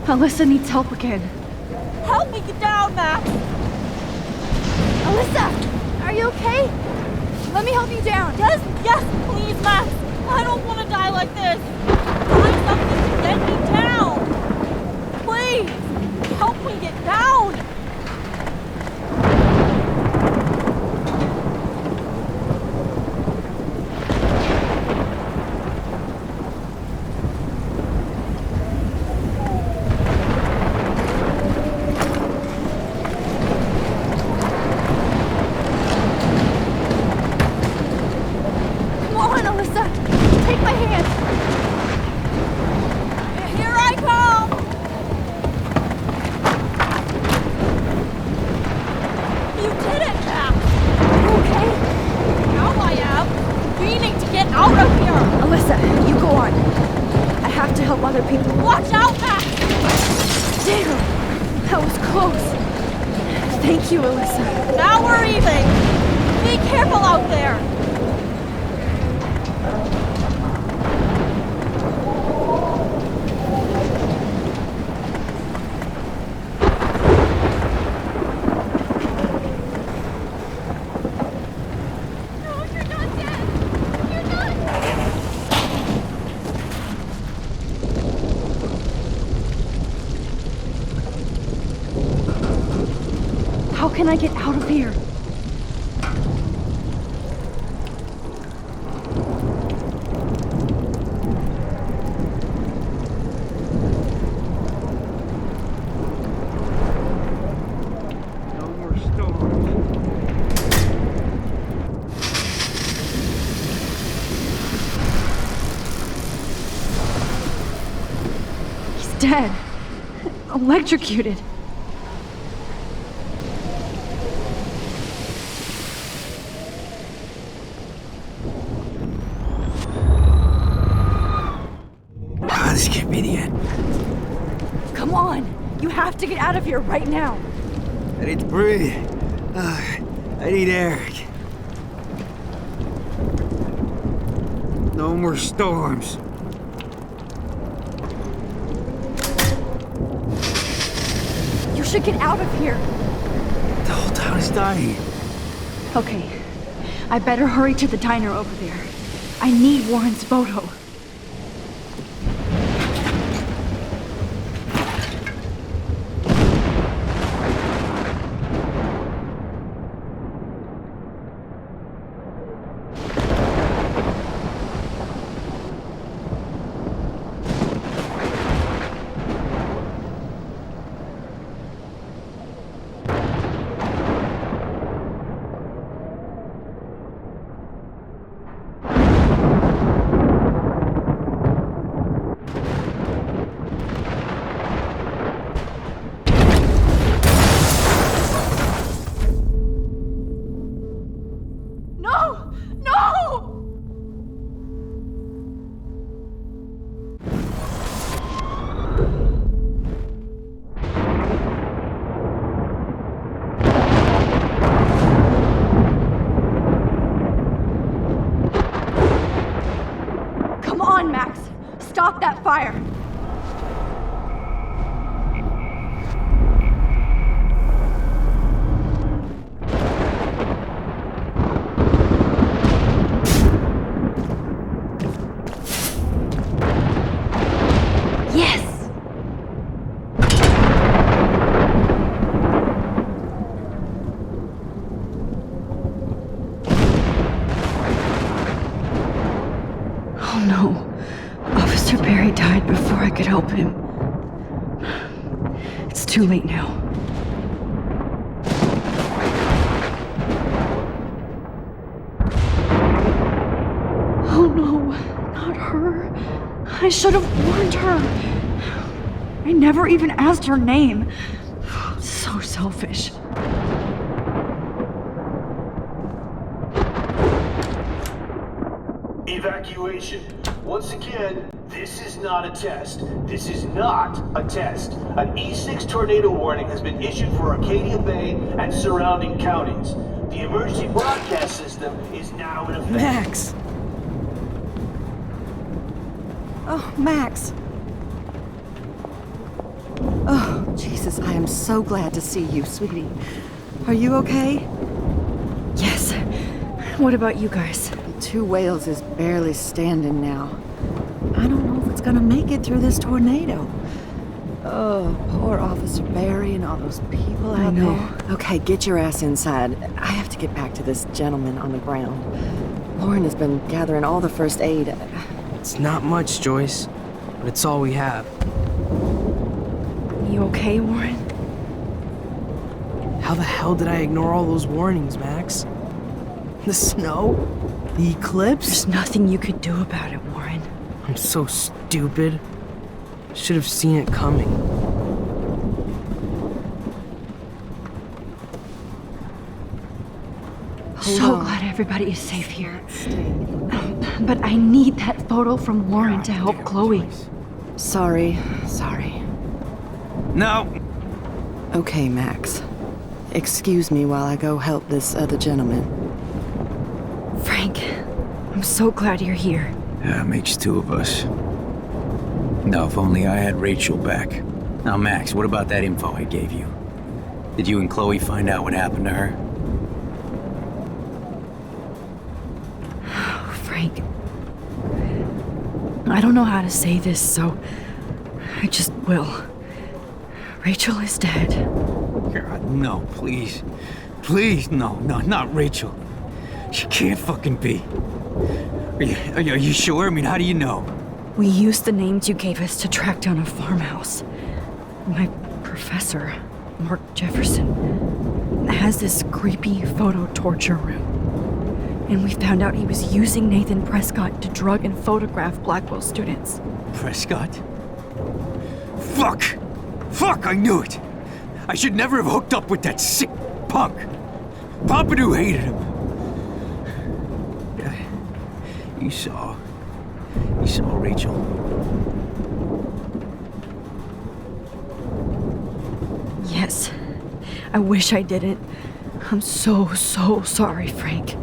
Alyssa needs help again.
Help me get down, Max!
Alyssa! Are you okay? Let me help you down.
Yes, please, Max! I don't want to die like this! Find something to get me down! Please! Help me get down! Watch out, Max!
Damn! That was close. Thank you, Alyssa.
Now we're even! Be careful out there!
How can I get out of here?
No more storms.
He's dead. Electrocuted.
This can't be the end.
Come on! You have to get out of here right now!
I need to breathe. I need air. No more storms.
You should get out of here!
The whole town is dying.
Okay. I better hurry to the diner over there. I need Warren's photo.
no. Officer Barry died before I could help him. It's too late now. Oh no, not her. I should have warned her. I never even asked her name. So selfish.
Evacuation. Once again, this is not a test. This is not a test. An E6 tornado warning has been issued for Arcadia Bay and surrounding counties. The emergency broadcast system is now in effect.
Max! Oh, Max! Oh, Jesus, I am so glad to see you, sweetie. Are you okay?
Yes. What about you guys?
Two Whales is barely standing now. I don't know if it's gonna make it through this tornado. Oh, poor Officer Barry and all those people out there. Okay, get your ass inside. I have to get back to this gentleman on the ground. Lauren has been gathering all the first aid.
It's not much, Joyce, but it's all we have.
You okay, Warren?
How the hell did I ignore all those warnings, Max? The snow? The eclipse?
There's nothing you could do about it, Warren.
I'm so stupid. Should have seen it coming.
So glad everybody is safe here. But I need that photo from Warren to help Chloe.
Sorry.
No!
Okay, Max. Excuse me while I go help this other gentleman.
Frank, I'm so glad you're here.
Yeah, makes two of us. Now, if only I had Rachel back. Now, Max, what about that info I gave you? Did you and Chloe find out what happened to her?
Oh, Frank. I don't know how to say this, so I just will. Rachel is dead.
God, no, please. Please, no, not Rachel. She can't fucking be. Are you sure? I mean, how do you know?
We used the names you gave us to track down a farmhouse. My professor, Mark Jefferson, has this creepy photo torture room. And we found out he was using Nathan Prescott to drug and photograph Blackwell students.
Prescott? Fuck, I knew it! I should never have hooked up with that sick punk! Pompidou hated him! You saw Rachel.
Yes. I wish I didn't. I'm so sorry, Frank.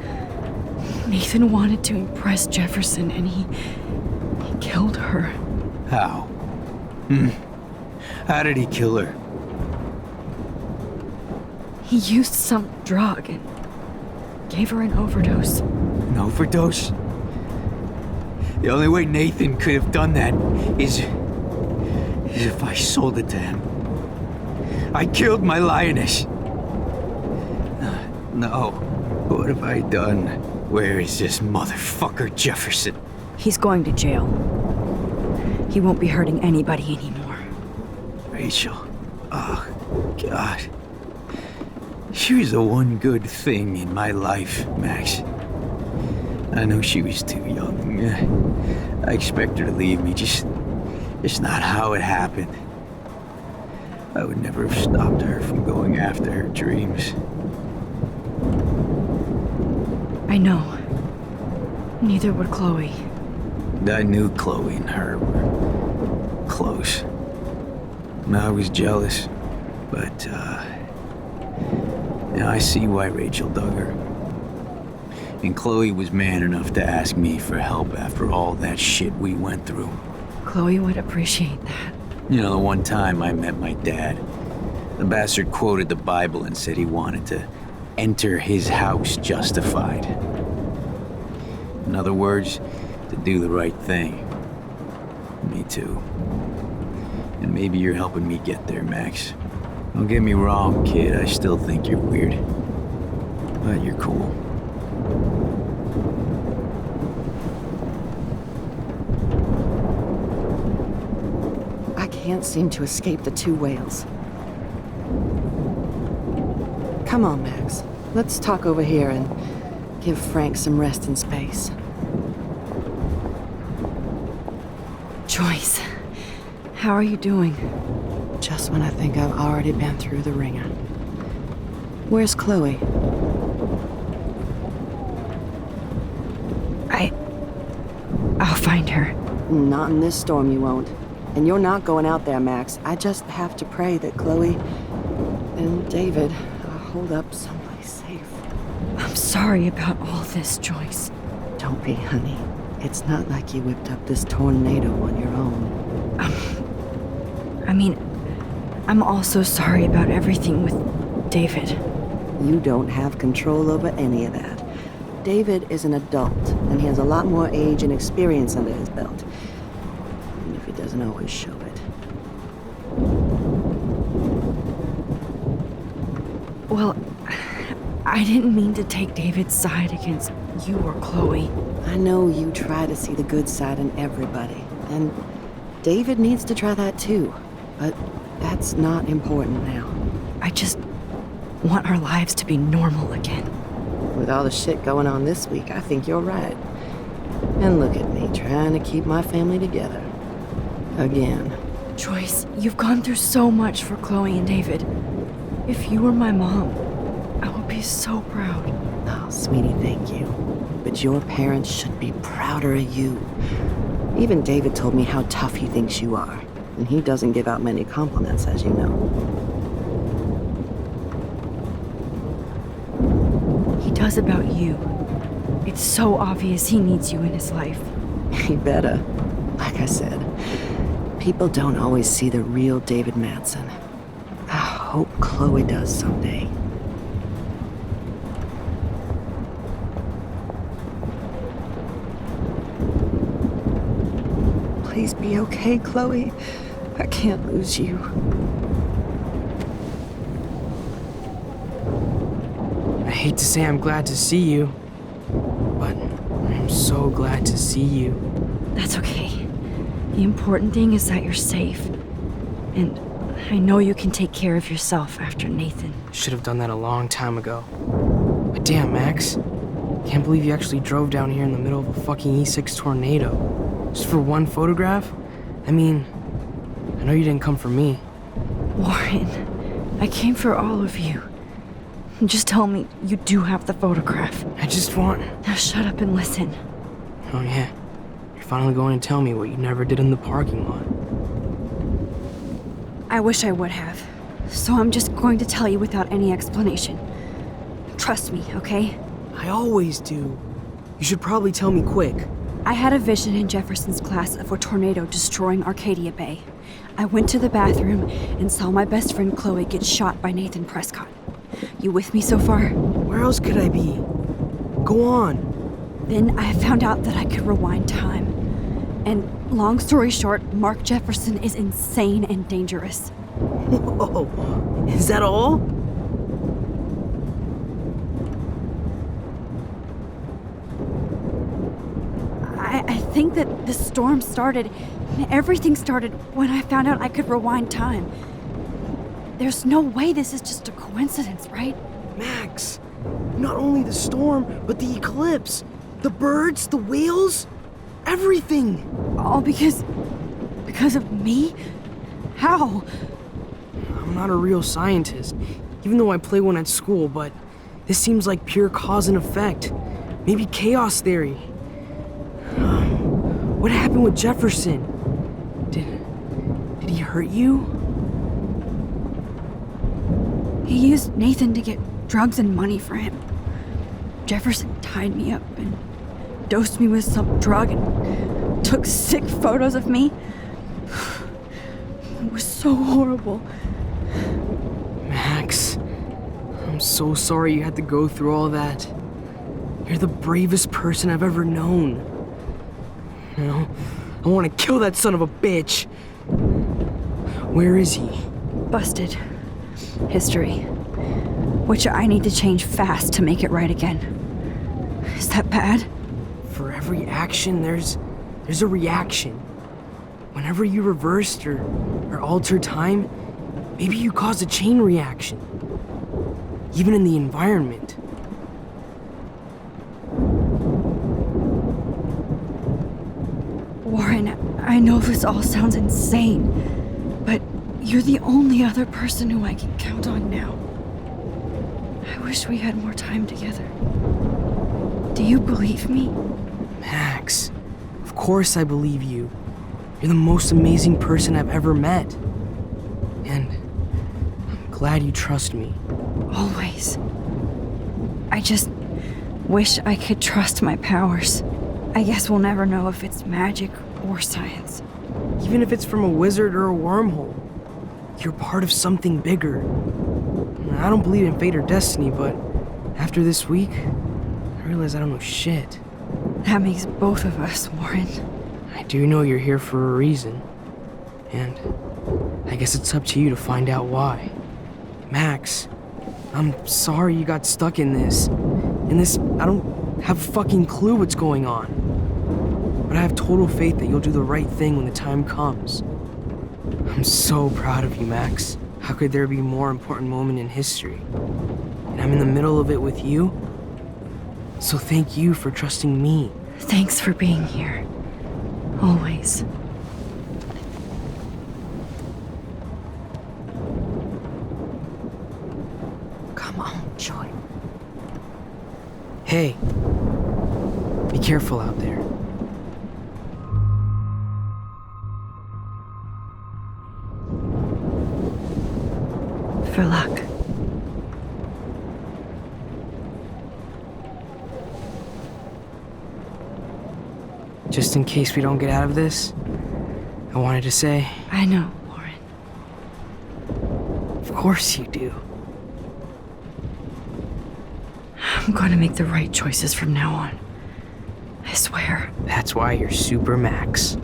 Nathan wanted to impress Jefferson and he killed her.
How? How did he kill her?
He used some drug and gave her an overdose.
An overdose? The only way Nathan could have done that is if I sold it to him. I killed my lioness. No. What have I done? Where is this motherfucker Jefferson?
He's going to jail. He won't be hurting anybody anymore.
Rachel. Oh, God. She was the one good thing in my life, Max. I know she was too young. I expect her to leave me, just not how it happened. I would never have stopped her from going after her dreams.
I know. Neither would Chloe.
I knew Chloe and her were close. I was jealous, but, now I see why Rachel dug her. And Chloe was man enough to ask me for help after all that shit we went through.
Chloe would appreciate that.
You know, the one time I met my dad, the bastard quoted the Bible and said he wanted to enter his house justified. In other words, to do the right thing. Me too. And maybe you're helping me get there, Max. Don't get me wrong, kid, I still think you're weird. But you're cool.
can't seem to escape the two whales. Come on, Max. Let's talk over here and give Frank some rest and space.
Joyce, how are you doing?
Just when I think I've already been through the ringer. Where's Chloe?
I'll find her.
Not in this storm, you won't. And you're not going out there, Max. I just have to pray that Chloe and David hold up someplace safe.
I'm sorry about all this, Joyce.
Don't be, honey. It's not like you whipped up this tornado on your own.
I'm also sorry about everything with David.
You don't have control over any of that. David is an adult, and he has a lot more age and experience under his belt. Even if he doesn't always show it.
Well, I didn't mean to take David's side against you or Chloe.
I know you try to see the good side in everybody, and David needs to try that too, but that's not important now.
I just want our lives to be normal again.
With all the shit going on this week, I think you're right. And look at me, trying to keep my family together. Again.
Joyce, you've gone through so much for Chloe and David. If you were my mom, I would be so proud.
Oh, sweetie, thank you. But your parents should be prouder of you. Even David told me how tough he thinks you are. And he doesn't give out many compliments, as you know.
He does about you. It's so obvious he needs you in his life.
He better. Like I said, people don't always see the real David Madsen. I hope Chloe does someday. Please be okay, Chloe. I can't lose you.
I hate to say I'm glad to see you, but I'm so glad to see you.
That's okay. The important thing is that you're safe. And I know you can take care of yourself after Nathan.
Should have done that a long time ago. But damn, Max. Can't believe you actually drove down here in the middle of a fucking E6 tornado. Just for one photograph? I mean, I know you didn't come for me.
Warren, I came for all of you. Just tell me you do have the photograph.
I just want...
Now shut up and listen.
Oh yeah. You're finally going to tell me what you never did in the parking lot.
I wish I would have. So I'm just going to tell you without any explanation. Trust me, okay?
I always do. You should probably tell me quick.
I had a vision in Jefferson's class of a tornado destroying Arcadia Bay. I went to the bathroom and saw my best friend Chloe get shot by Nathan Prescott. You with me so far?
Where else could I be? Go on.
Then I found out that I could rewind time. And long story short, Mark Jefferson is insane and dangerous.
Whoa, is that all?
I think that the storm started, everything started when I found out I could rewind time. There's no way this is just a coincidence, right?
Max, not only the storm, but the eclipse, the birds, the whales, everything.
All because of me? How?
I'm not a real scientist, even though I play one at school, but this seems like pure cause and effect. Maybe chaos theory. What happened with Jefferson? Did he hurt you?
He used Nathan to get drugs and money for him. Jefferson tied me up and dosed me with some drug and took sick photos of me. It was so horrible.
Max, I'm so sorry you had to go through all that. You're the bravest person I've ever known. You know, I want to kill that son of a bitch. Where is he?
Busted. History. Which I need to change fast to make it right again. Is that bad?
For every action, there's a reaction. whenever you reversed or altered time, maybe you caused a chain reaction. Even in the environment.
Warren, I know this all sounds insane, but you're the only other person who I can count on now. I wish we had more time together. Do you believe me?
Max, of course I believe you. You're the most amazing person I've ever met. And I'm glad you trust me.
Always. I just wish I could trust my powers. I guess we'll never know if it's magic or science.
Even if it's from a wizard or a wormhole, you're part of something bigger. I don't believe in fate or destiny, but after this week, I realize I don't know shit.
That makes both of us, Warren.
I do know you're here for a reason. And I guess it's up to you to find out why. Max, I'm sorry you got stuck in this. I don't have a fucking clue what's going on. But I have total faith that you'll do the right thing when the time comes. I'm so proud of you, Max. How could there be a more important moment in history? And I'm in the middle of it with you. So thank you for trusting me.
Thanks for being here. Always.
Come on, Joy.
Hey, be careful out there.
For luck.
Just in case we don't get out of this, I wanted to say...
I know, Warren.
Of course you do.
I'm going to make the right choices from now on. I swear.
That's why you're Super Max.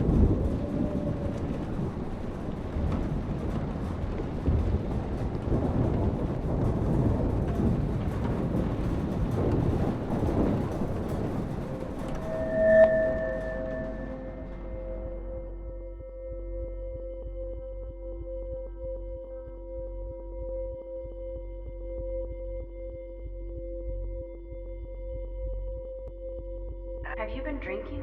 Have you been drinking?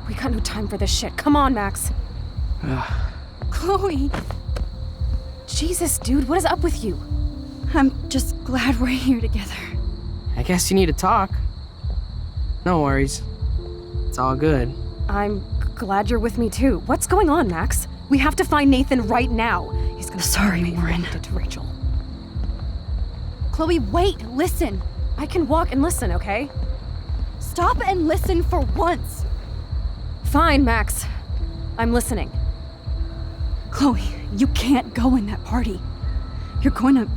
We got no time for this shit. Come on, Max. Chloe! Jesus, dude, what is up with you?
I'm just glad we're here together.
I guess you need to talk. No worries. It's all good.
I'm glad you're with me too. What's going on, Max? We have to find Nathan right now. He's gonna
Sorry, Warren.
to Rachel. Chloe, wait, listen. I can walk and listen, okay? Stop and listen for once. Fine, Max. I'm listening.
Chloe, you can't go in that party. You're gonna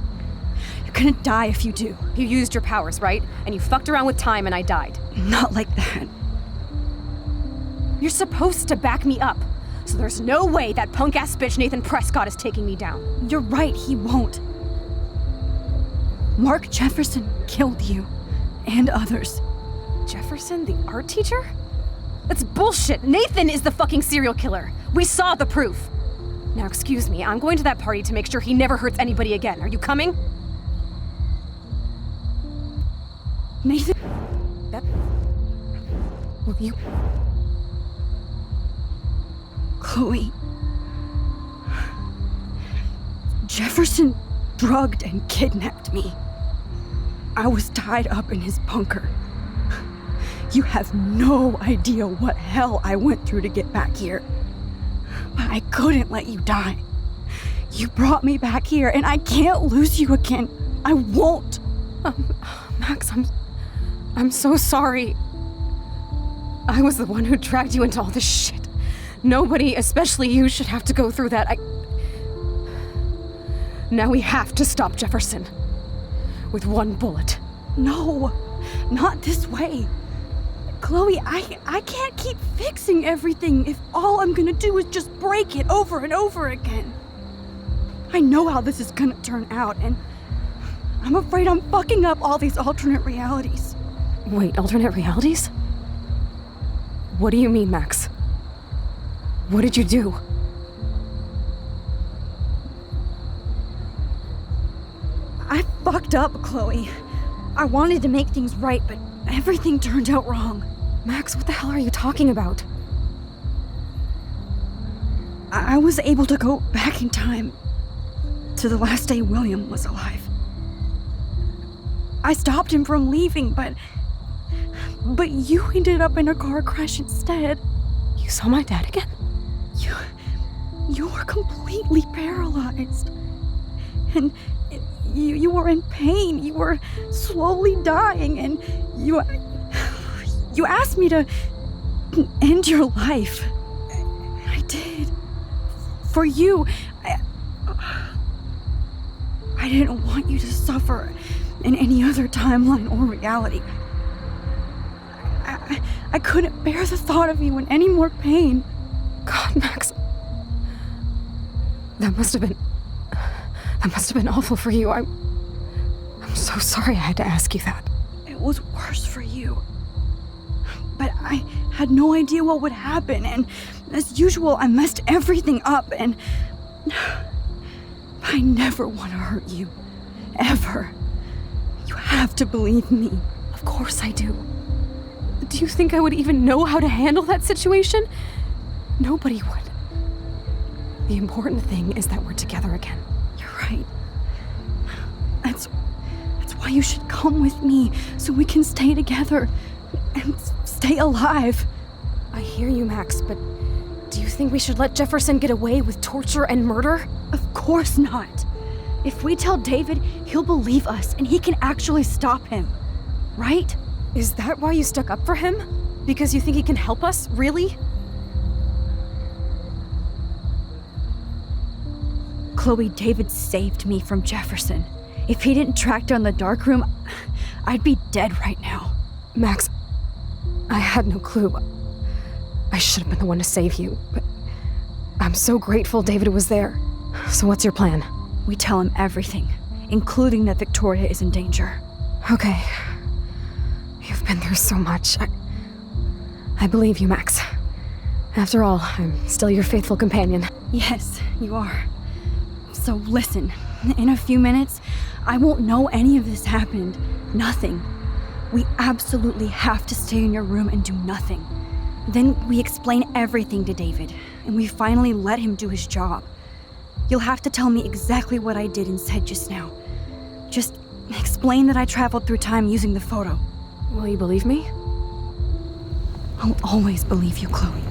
die if you do.
You used your powers, right? And you fucked around with time and I died.
Not like that.
You're supposed to back me up. So there's no way that punk-ass bitch Nathan Prescott is taking me down.
You're right, he won't. Mark Jefferson killed you. And others.
Jefferson, the art teacher? That's bullshit. Nathan is the fucking serial killer. We saw the proof. Now, excuse me, I'm going to that party to make sure he never hurts anybody again. Are you coming?
Nathan?
Will you?
Chloe. Jefferson drugged and kidnapped me. I was tied up in his bunker. You have no idea what hell I went through to get back here. But I couldn't let you die. You brought me back here, and I can't lose you again. I won't.
Max, I'm so sorry. I was the one who dragged you into all this shit. Nobody, especially you, should have to go through that. Now we have to stop Jefferson. With one bullet.
No, not this way. Chloe, I can't keep fixing everything if all I'm gonna do is just break it over and over again.
I know how this is gonna turn out, and I'm afraid I'm fucking up all these alternate realities.
Wait, alternate realities? What do you mean, Max? What did you do?
I fucked up, Chloe. I wanted to make things right, but everything turned out wrong.
Max, what the hell are you talking about?
I was able to go back in time to the last day William was alive. I stopped him from leaving, but you ended up in a car crash instead.
You saw my dad again?
You were completely paralyzed. And you were in pain. You were slowly dying, and you asked me to end your life. I did. For you. I didn't want you to suffer in any other timeline or reality. I couldn't bear the thought of you in any more pain.
God, Max. That must have been awful for you. I'm so sorry I had to ask you that.
It was worse for you. But I had no idea what would happen, and as usual, I messed everything up, and I never want to hurt you. Ever. You have to believe me.
Of course I do. Do you think I would even know how to handle that situation? Nobody would. The important thing is that we're together again.
You're right. That's why you should come with me, so we can stay together and stay alive.
I hear you, Max, but do you think we should let Jefferson get away with torture and murder?
Of course not. If we tell David, he'll believe us and he can actually stop him. Right?
Is that why you stuck up for him? Because you think he can help us? Really?
Chloe, David saved me from Jefferson. If he didn't track down the dark room, I'd be dead right now.
Max, I had no clue. I should have been the one to save you, but I'm so grateful David was there. So what's your plan?
We tell him everything, including that Victoria is in danger.
Okay. You've been through so much. I believe you, Max. After all, I'm still your faithful companion.
Yes, you are. So listen, in a few minutes, I won't know any of this happened. Nothing. We absolutely have to stay in your room and do nothing. Then we explain everything to David, and we finally let him do his job. You'll have to tell me exactly what I did and said just now. Just explain that I traveled through time using the photo.
Will you believe me?
I'll always believe you, Chloe.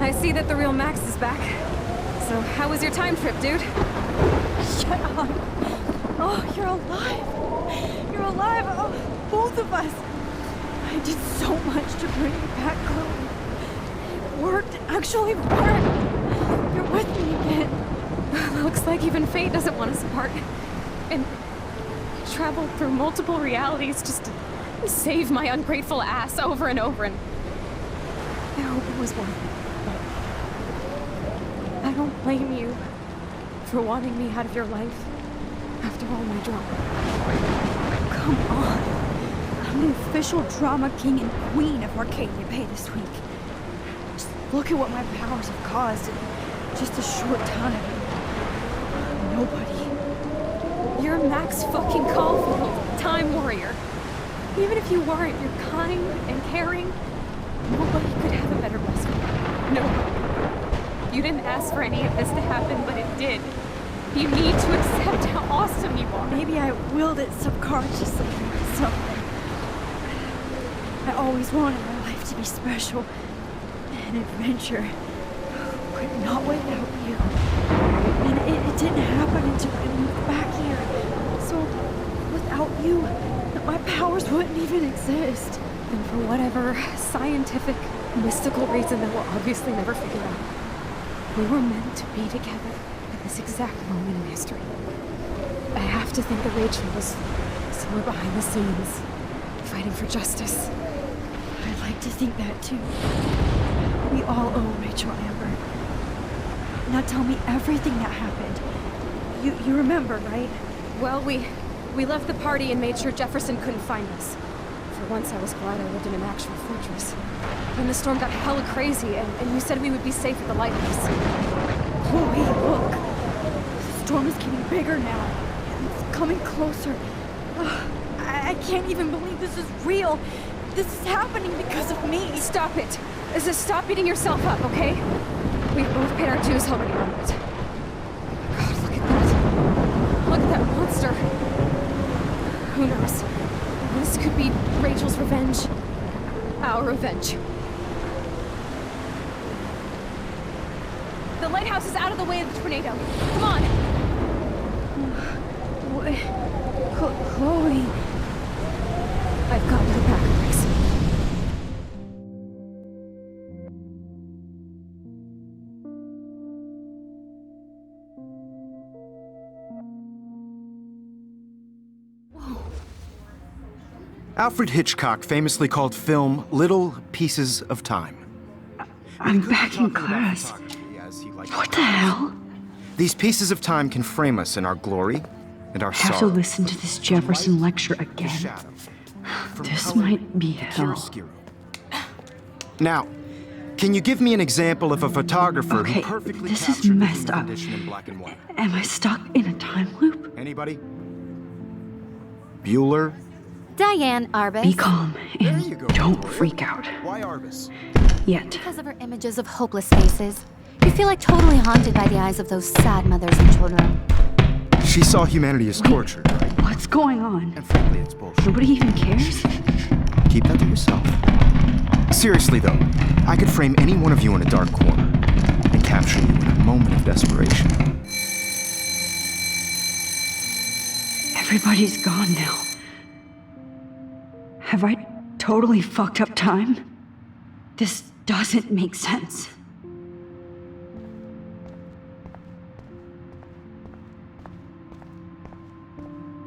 I see that the real Max is back. So how was your time trip, dude?
Shut up. Oh, you're alive. You're alive. Oh, both of us. I did so much to bring you back, Chloe. It worked. Actually worked. You're with me again.
Looks like even fate doesn't want us apart. And I traveled through multiple realities just to save my ungrateful ass over and over, and I hope it was worth it. I don't blame you for wanting me out of your life after all my drama.
Come on. I'm the official drama king and queen of Arcadia Bay this week. Just look at what my powers have caused in just a short time. Nobody.
You're Max fucking Caulfield, Time Warrior. Even if you weren't, you're kind and caring. Nobody could have a better best friend. Nobody. You didn't ask for any of this to happen, but it did. You need to accept how awesome you are.
Maybe I willed it subconsciously or something. I always wanted my life to be special. An adventure. But not without you. And it didn't happen until I moved back here. So, without you, my powers wouldn't even exist.
And for whatever scientific, mystical reason that we'll obviously never figure out, we were meant to be together at this exact moment in history. I have to think that Rachel was somewhere behind the scenes, fighting for justice.
I'd like to think that too. We all owe Rachel Amber. Now tell me everything that happened. You remember, right?
Well, we left the party and made sure Jefferson couldn't find us. For once, I was glad I lived in an actual fortress. Then the storm got hella crazy, and you said we would be safe at the lighthouse.
Chloe, look! The storm is getting bigger now. It's coming closer. I can't even believe this is real. This is happening because of me.
Stop it! Stop beating yourself up, okay? We've both paid our dues already on it. God, look at that. Look at that monster. Who knows? This could be Rachel's revenge. Our revenge. The lighthouse is out of the way of the tornado. Come on!
Chloe...
I've got your back, Grace.
Alfred Hitchcock famously called film little pieces of time.
I'm back in class. What the hell?
These pieces of time can frame us in our glory and our
I have to
sorrow.
listen to this Jefferson lecture again. This might be hell.
Now, can you give me an example of a photographer
Okay,
who perfectly
this is
captured
messed
human
up.
condition in black and white?
Am I stuck in a time loop?
Anybody? Bueller?
Diane Arbus.
Be calm and don't freak out.
Why Arbus?
Yet.
Because of her images of hopeless faces. You feel like totally haunted by the eyes of those sad mothers and children.
She saw humanity as tortured, right?
What's going on?
And frankly, it's bullshit.
Nobody even cares?
Keep that to yourself. Seriously, though, I could frame any one of you in a dark corner and capture you in a moment of desperation.
Everybody's gone now. Have I totally fucked up time? This doesn't make sense.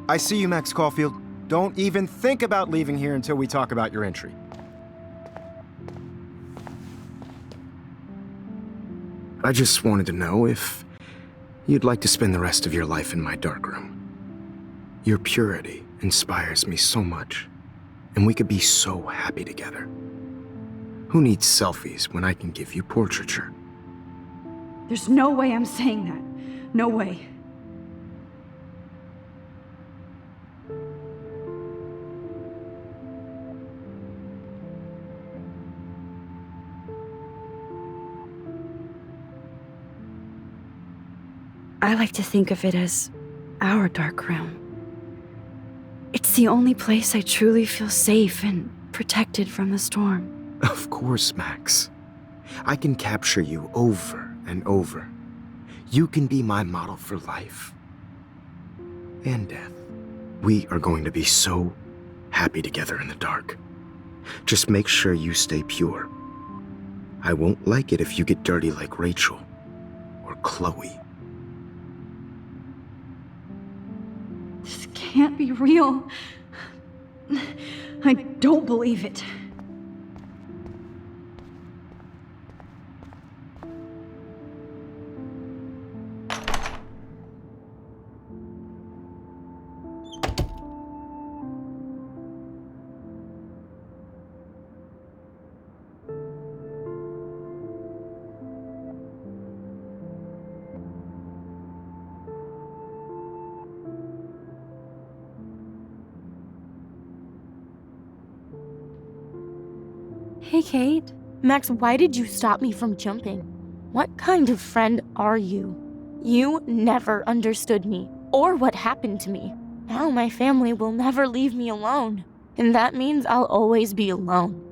I see you, Max Caulfield. Don't even think about leaving here until we talk about your entry. I just wanted to know if you'd like to spend the rest of your life in my darkroom. Your purity inspires me so much, and we could be so happy together. Who needs selfies when I can give you portraiture?
There's no way I'm saying that. No way.
I like to think of it as our dark room. It's the only place I truly feel safe and protected from the storm.
Of course, Max. I can capture you over and over. You can be my model for life and death. We are going to be so happy together in the dark. Just make sure you stay pure. I won't like it if you get dirty like Rachel or Chloe.
This can't be real. I don't believe it.
Hey, Kate. Max, why did you stop me from jumping? What kind of friend are you? You never understood me, or what happened to me. Now my family will never leave me alone. And that means I'll always be alone.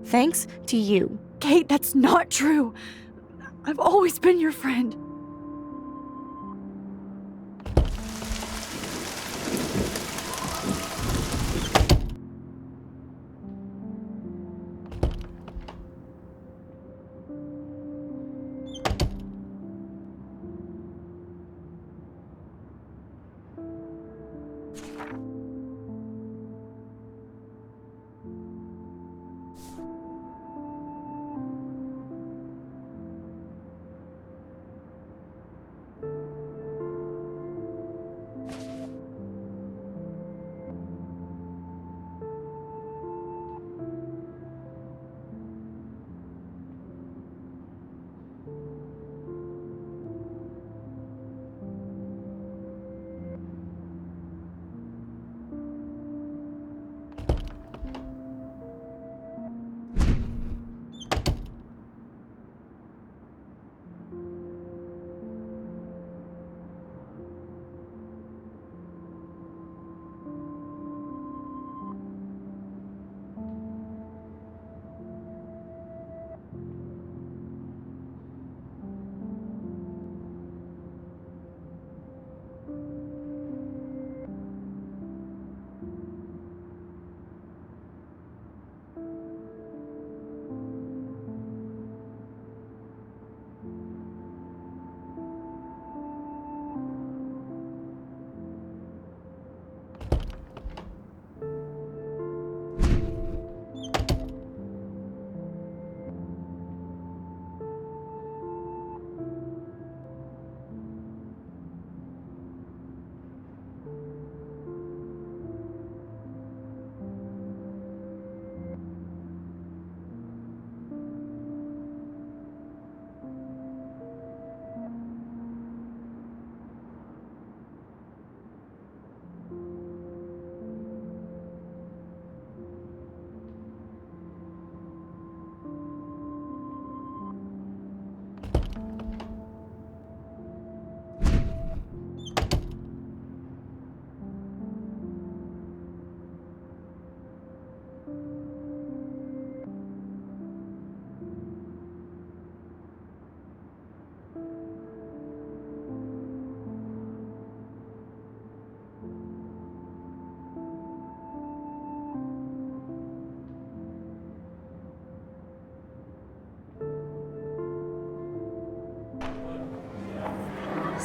Thanks to you.
Kate, that's not true. I've always been your friend.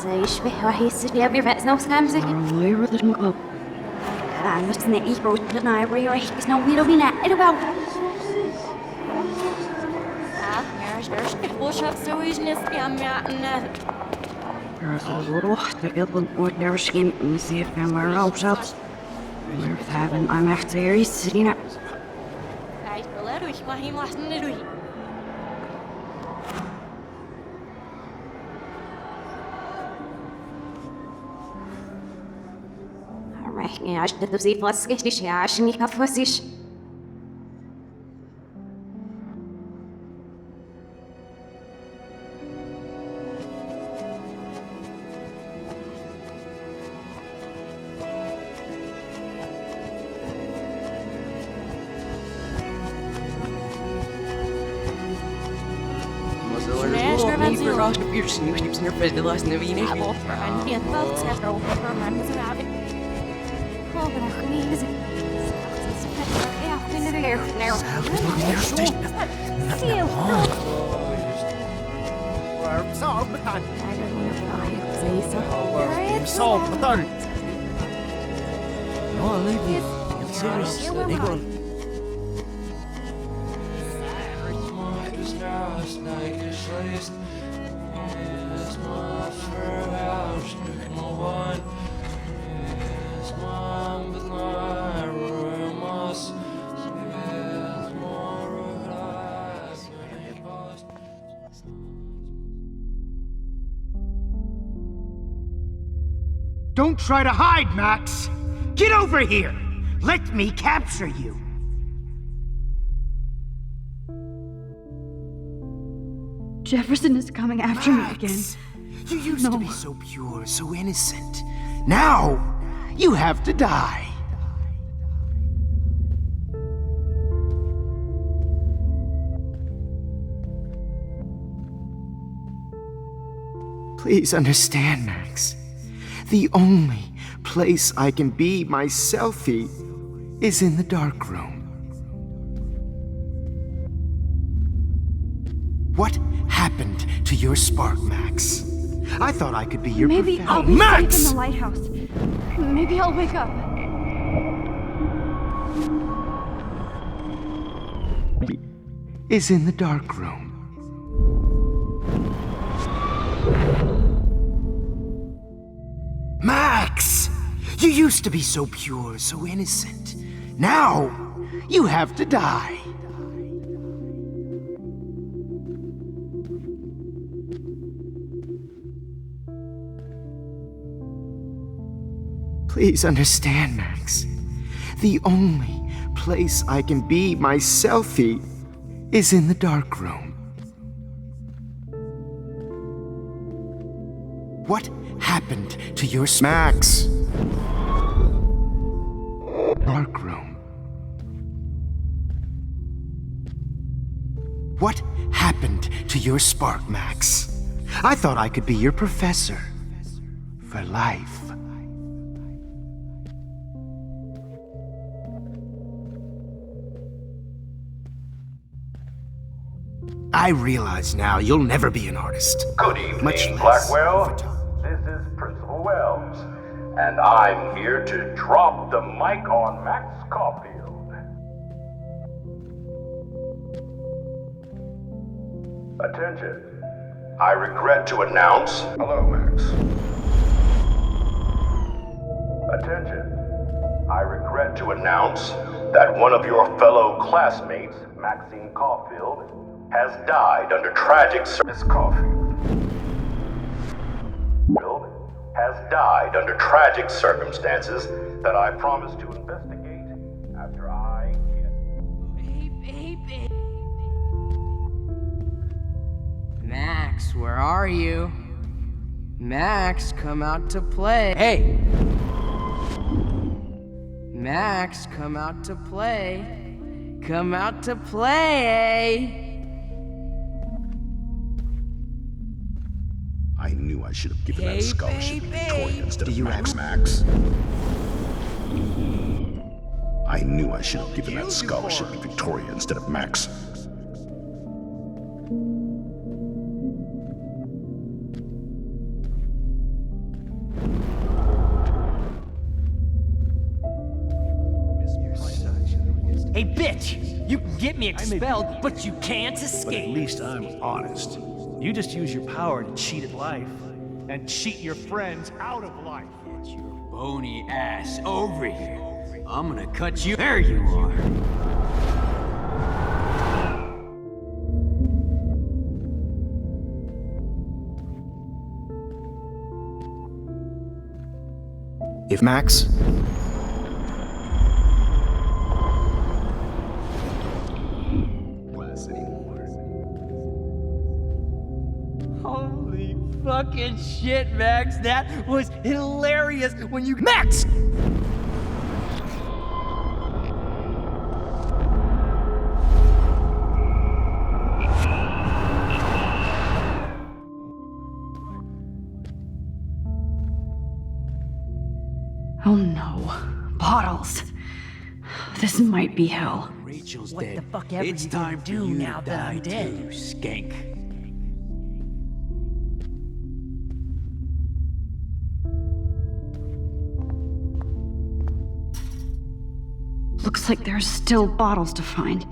يشبه وحيس لي أبي رأس نفس كامزك.
غير المقاب.
أنا مش ناقي بروح لنا أبري راح يسنو ميلو بينا إلو
روح تقبل ودرشين نسيف كاميرا وشات. مرتبا أنا اختياري سرينا.
يعني عشان تبزي فاسكش ليش عشان يكفوسيش
Don't try to hide, Max! Get over here! Let me capture you!
Jefferson is coming after me again.
You used to be so pure, so innocent. Now, you have to die.
Please understand, Max. The only place I can be myself is in the dark room. What happened to your spark, Max? I thought I could be your
Maybe
prof-
I'll be
Max!
safe in the lighthouse. Maybe I'll wake up.
Is in the dark room. Max! You used to be so pure, so innocent. Now, you have to die. Please understand, Max. The only place I can be myself is in the dark room. What happened to your Max? Dark room. What happened to your spark, Max? I thought I could be your professor for life. I realize now you'll never be an artist.
Good evening,
Much less
Blackwell. This is Principal Wells, and I'm here to drop the mic on Max Caulfield. Attention. I regret to announce... Hello, Max. Attention. I regret to announce that one of your fellow classmates, Maxine Caulfield, has died under tragic Miss Caulfield has died under tragic circumstances that I promised to investigate after I get...
Baby. Max, where are you? Max, come out to play. Hey! Max, come out to play. Come out to play!
I knew I should have given that scholarship to Victoria instead of Max. I knew I should have given that scholarship to Victoria instead of Max.
Hey, bitch! You can get me expelled, but you can't escape!
But at least I'm honest. You just use your power to cheat at life, and cheat your friends out of life.
Get your bony ass over here. I'm gonna cut you. There you are.
If Max...
Holy fucking shit, Max. That was hilarious when you... Max!
Oh no. Bottles. This might be hell.
Rachel's
What
dead.
the fuck ever
It's
you
time
gonna
for
do
you
now
to
that
die
I'm dead?
too, skank.
Looks like there's still bottles to find.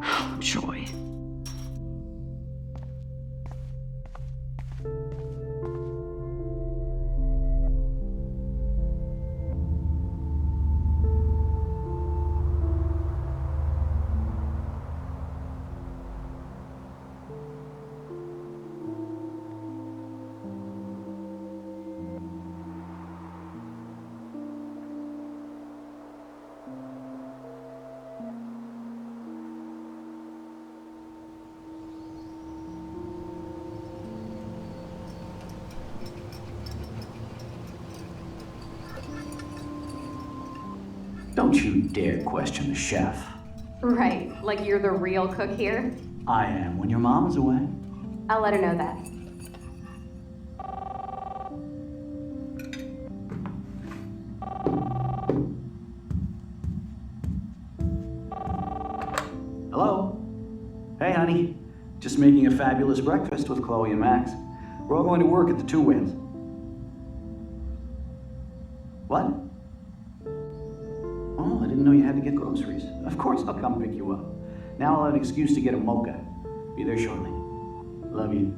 Oh, joy.
Don't you dare question the chef.
Right, like you're the real cook here?
I am when your mom is away.
I'll let her know that.
Just making a fabulous breakfast with Chloe and Max. We're all going to work at the Two Winds. What? Oh, I didn't know you had to get groceries. Of course I'll come pick you up. Now I'll have an excuse to get a mocha. Be there shortly. Love you.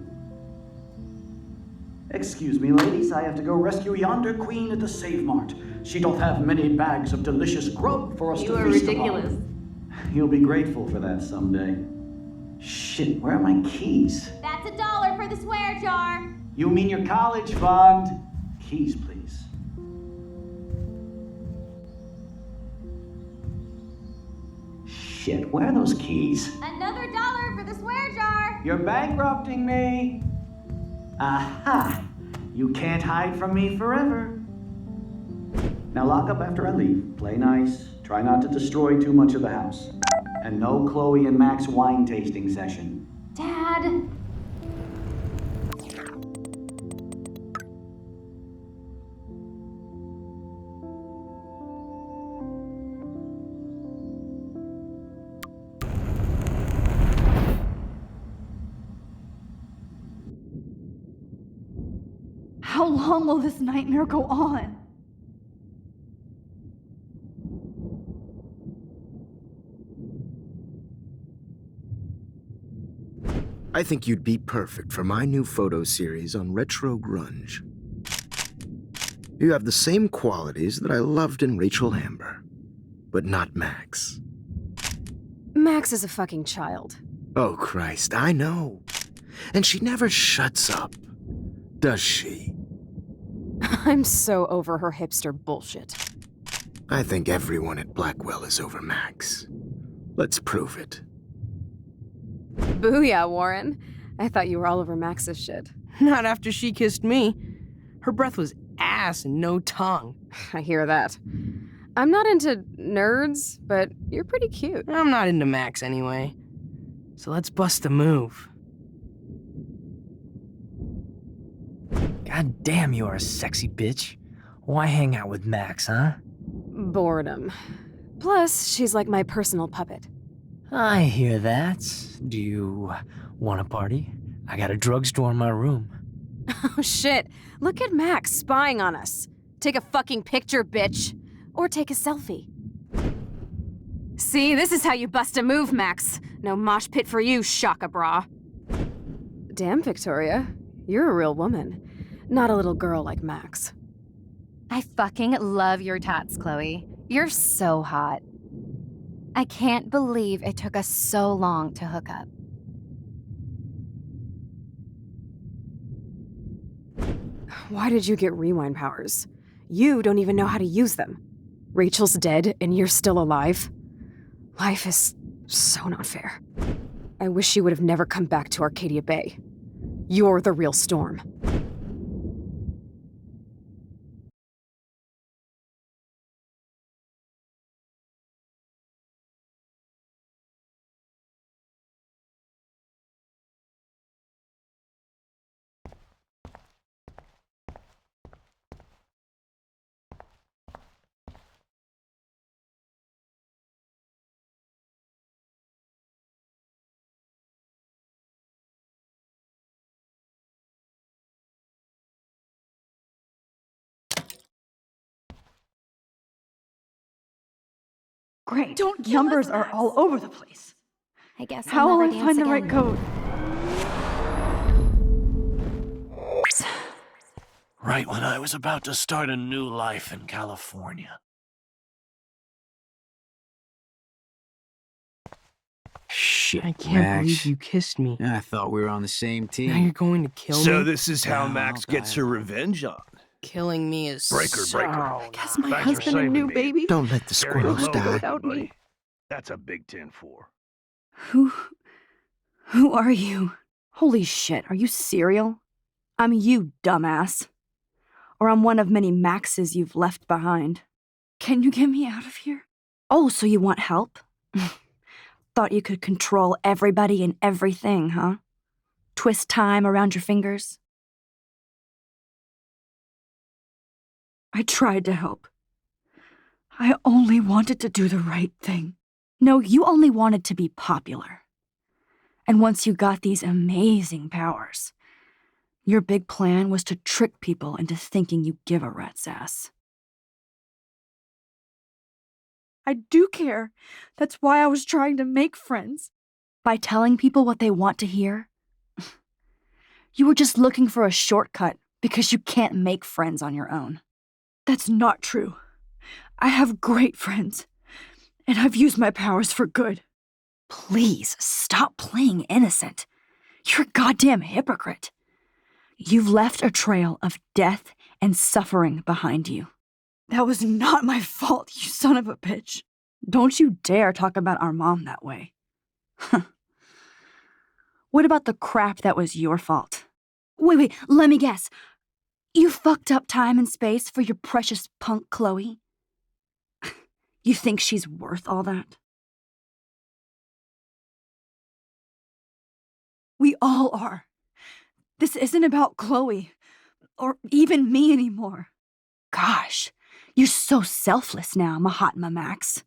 Excuse me, ladies, I have to go rescue yonder queen at the Save Mart. She doth have many bags of delicious grub for us to feast upon. You are ridiculous. You'll be grateful for that someday. Shit, where are my keys?
That's $1 for the swear jar.
You mean your college fund? Keys, please. Shit, where are those keys?
Another $1 for the swear jar.
You're bankrupting me. Aha! You can't hide from me forever. Now lock up after I leave. Play nice. Try not to destroy too much of the house. And no Chloe and Max wine tasting session.
Dad.
How long will this nightmare go on?
I think you'd be perfect for my new photo series on retro grunge. You have the same qualities that I loved in Rachel Amber, but not Max.
Max is a fucking child.
Oh, Christ, I know. And she never shuts up, does she?
I'm so over her hipster bullshit.
I think everyone at Blackwell is over Max. Let's prove it.
Booyah, Warren. I thought you were all over Max's shit.
Not after she kissed me. Her breath was ass and no tongue.
I hear that. I'm not into nerds, but you're pretty cute.
I'm not into Max anyway. So let's bust a move.
God damn, you are a sexy bitch. Why hang out with Max, huh?
Boredom. Plus, she's like my personal puppet.
I hear that. Do you want a party? I got a drugstore in my room.
Oh shit, look at Max spying on us. Take a fucking picture, bitch. Or take a selfie. See, this is how you bust a move, Max. No mosh pit for you, Shaka Bra. Damn, Victoria. You're a real woman. Not a little girl like Max.
I fucking love your tats, Chloe. You're so hot. I can't believe it took us so long to hook up.
Why did you get rewind powers? You don't even know how to use them. Rachel's dead and you're still alive. Life is so not fair. I wish she would have never come back to Arcadia Bay. You're the real Storm.
Great. Numbers are all over the place.
I guess
How
I'll
will
never
I find
dance
the right
again.
code?
Right when I was about to start a new life in California.
Shit,
I can't
Max.
believe you kissed me.
I thought we were on the same team.
Now you're going to kill me?
So this is how
No,
Max gets her revenge on.
Killing me is
Breaker.
I
guess my
Thanks for
husband and
saving
new
me.
baby.
Don't let the
Carry
squirrels
low,
die.
Without me.
buddy. That's a big 10-4.
Who are you?
Holy shit, are you serial? I'm you, dumbass. Or I'm one of many Maxes you've left behind.
Can you get me out of here?
Oh, so you want help? Thought you could control everybody and everything, huh? Twist time around your fingers?
I tried to help. I only wanted to do the right thing.
No, you only wanted to be popular.
And once you got these amazing powers, your big plan was to trick people into thinking you give a rat's ass.
I do care. That's why I was trying to make friends.
By telling people what they want to hear? You were just looking for a shortcut because you can't make friends on your own.
That's not true. I have great friends, and I've used my powers for good.
Please, stop playing innocent. You're a goddamn hypocrite. You've left a trail of death and suffering behind you.
That was not my fault, you son of a bitch.
Don't you dare talk about our mom that way. What about the crap that was your fault? Wait, let me guess. You fucked up time and space for your precious punk Chloe? You think she's worth all that?
We all are. This isn't about Chloe, or even me anymore.
Gosh, you're so selfless now, Mahatma Max.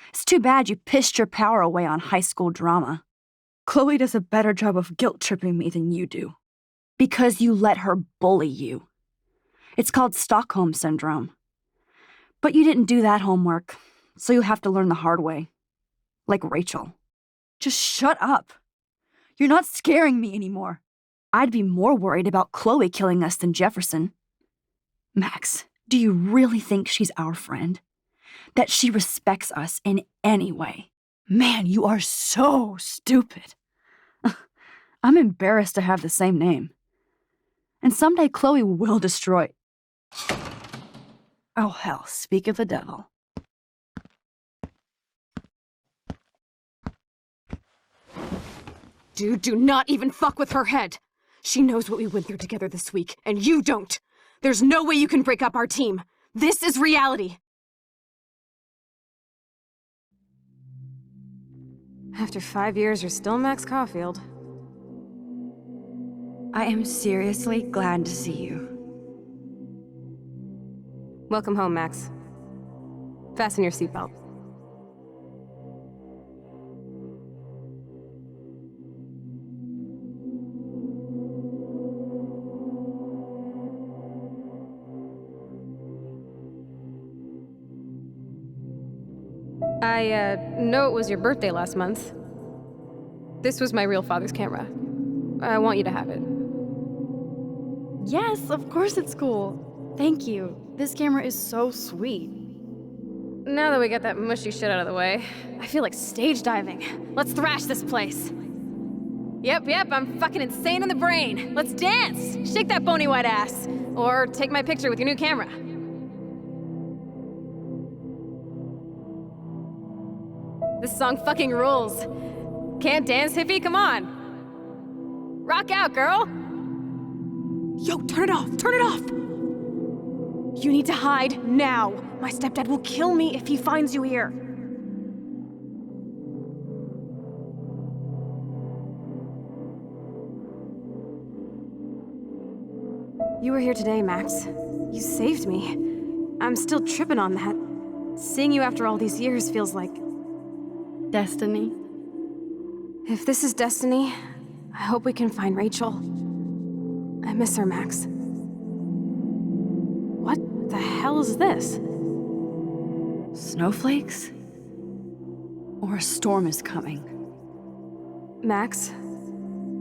It's too bad you pissed your power away on high school drama.
Chloe does a better job of guilt-tripping me than you do.
Because you let her bully you. It's called Stockholm Syndrome. But you didn't do that homework, so you'll have to learn the hard way. Like Rachel.
Just shut up. You're not scaring me anymore.
I'd be more worried about Chloe killing us than Jefferson. Max, do you really think she's our friend? That she respects us in any way?
Man, you are so stupid.
I'm embarrassed to have the same name. And someday Chloe will destroy... Oh hell, speak of the devil.
Dude, do not even fuck with her head. She knows what we went through together this week, and you don't. There's no way you can break up our team. This is reality. After 5 years, you're still Max Caulfield.
I am seriously glad to see you.
Welcome home, Max. Fasten your seatbelt. I know it was your birthday last month. This was my real father's camera. I want you to have it.
Yes, of course it's cool. Thank you. This camera is so sweet.
Now that we got that mushy shit out of the way, I feel like stage diving. Let's thrash this place. Yep, I'm fucking insane in the brain. Let's dance! Shake that bony white ass. Or take my picture with your new camera. This song fucking rules. Can't dance, hippie? Come on. Rock out, girl! Yo, turn it off! Turn it off! You need to hide now. My stepdad will kill me if he finds you here. You were here today, Max. You saved me. I'm still tripping on that. Seeing you after all these years feels like...
destiny.
If this is destiny, I hope we can find Rachel. I miss her, Max. What the hell is this?
Snowflakes? Or a storm is coming?
Max,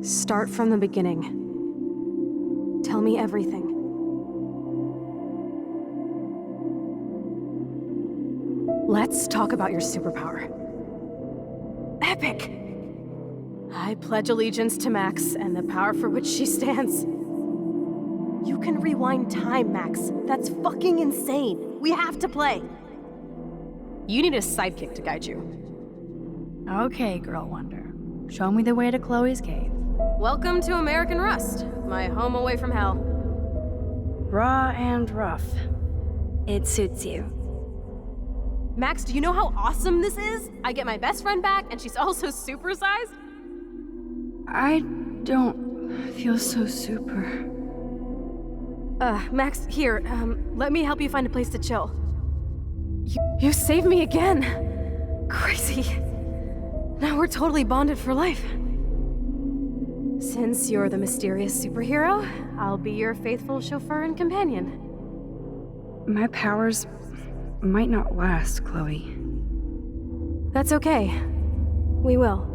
start from the beginning. Tell me everything. Let's talk about your superpower. Epic! I pledge allegiance to Max and the power for which she stands. You can rewind time, Max. That's fucking insane. We have to play. You need a sidekick to guide you.
Okay, Girl Wonder. Show me the way to Chloe's cave.
Welcome to American Rust, my home away from hell.
Raw and rough. It suits you.
Max, do you know how awesome this is? I get my best friend back, and she's also supersized.
I don't feel so super.
Max, here, let me help you find a place to chill. You saved me again. Crazy. Now we're totally bonded for life. Since you're the mysterious superhero, I'll be your faithful chauffeur and companion.
My powers might not last, Chloe.
That's okay. We will.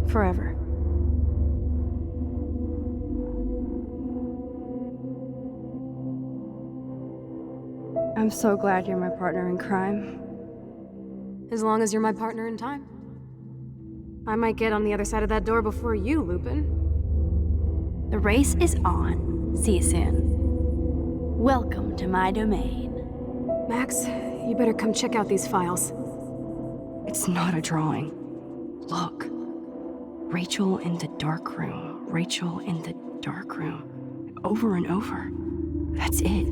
Forever.
I'm so glad you're my partner in crime.
As long as you're my partner in time. I might get on the other side of that door before you, Lupin.
The race is on. See you soon. Welcome to my domain.
Max, you better come check out these files.
It's not a drawing. Look. Rachel in the dark room. Rachel in the dark room. Over and over. That's it.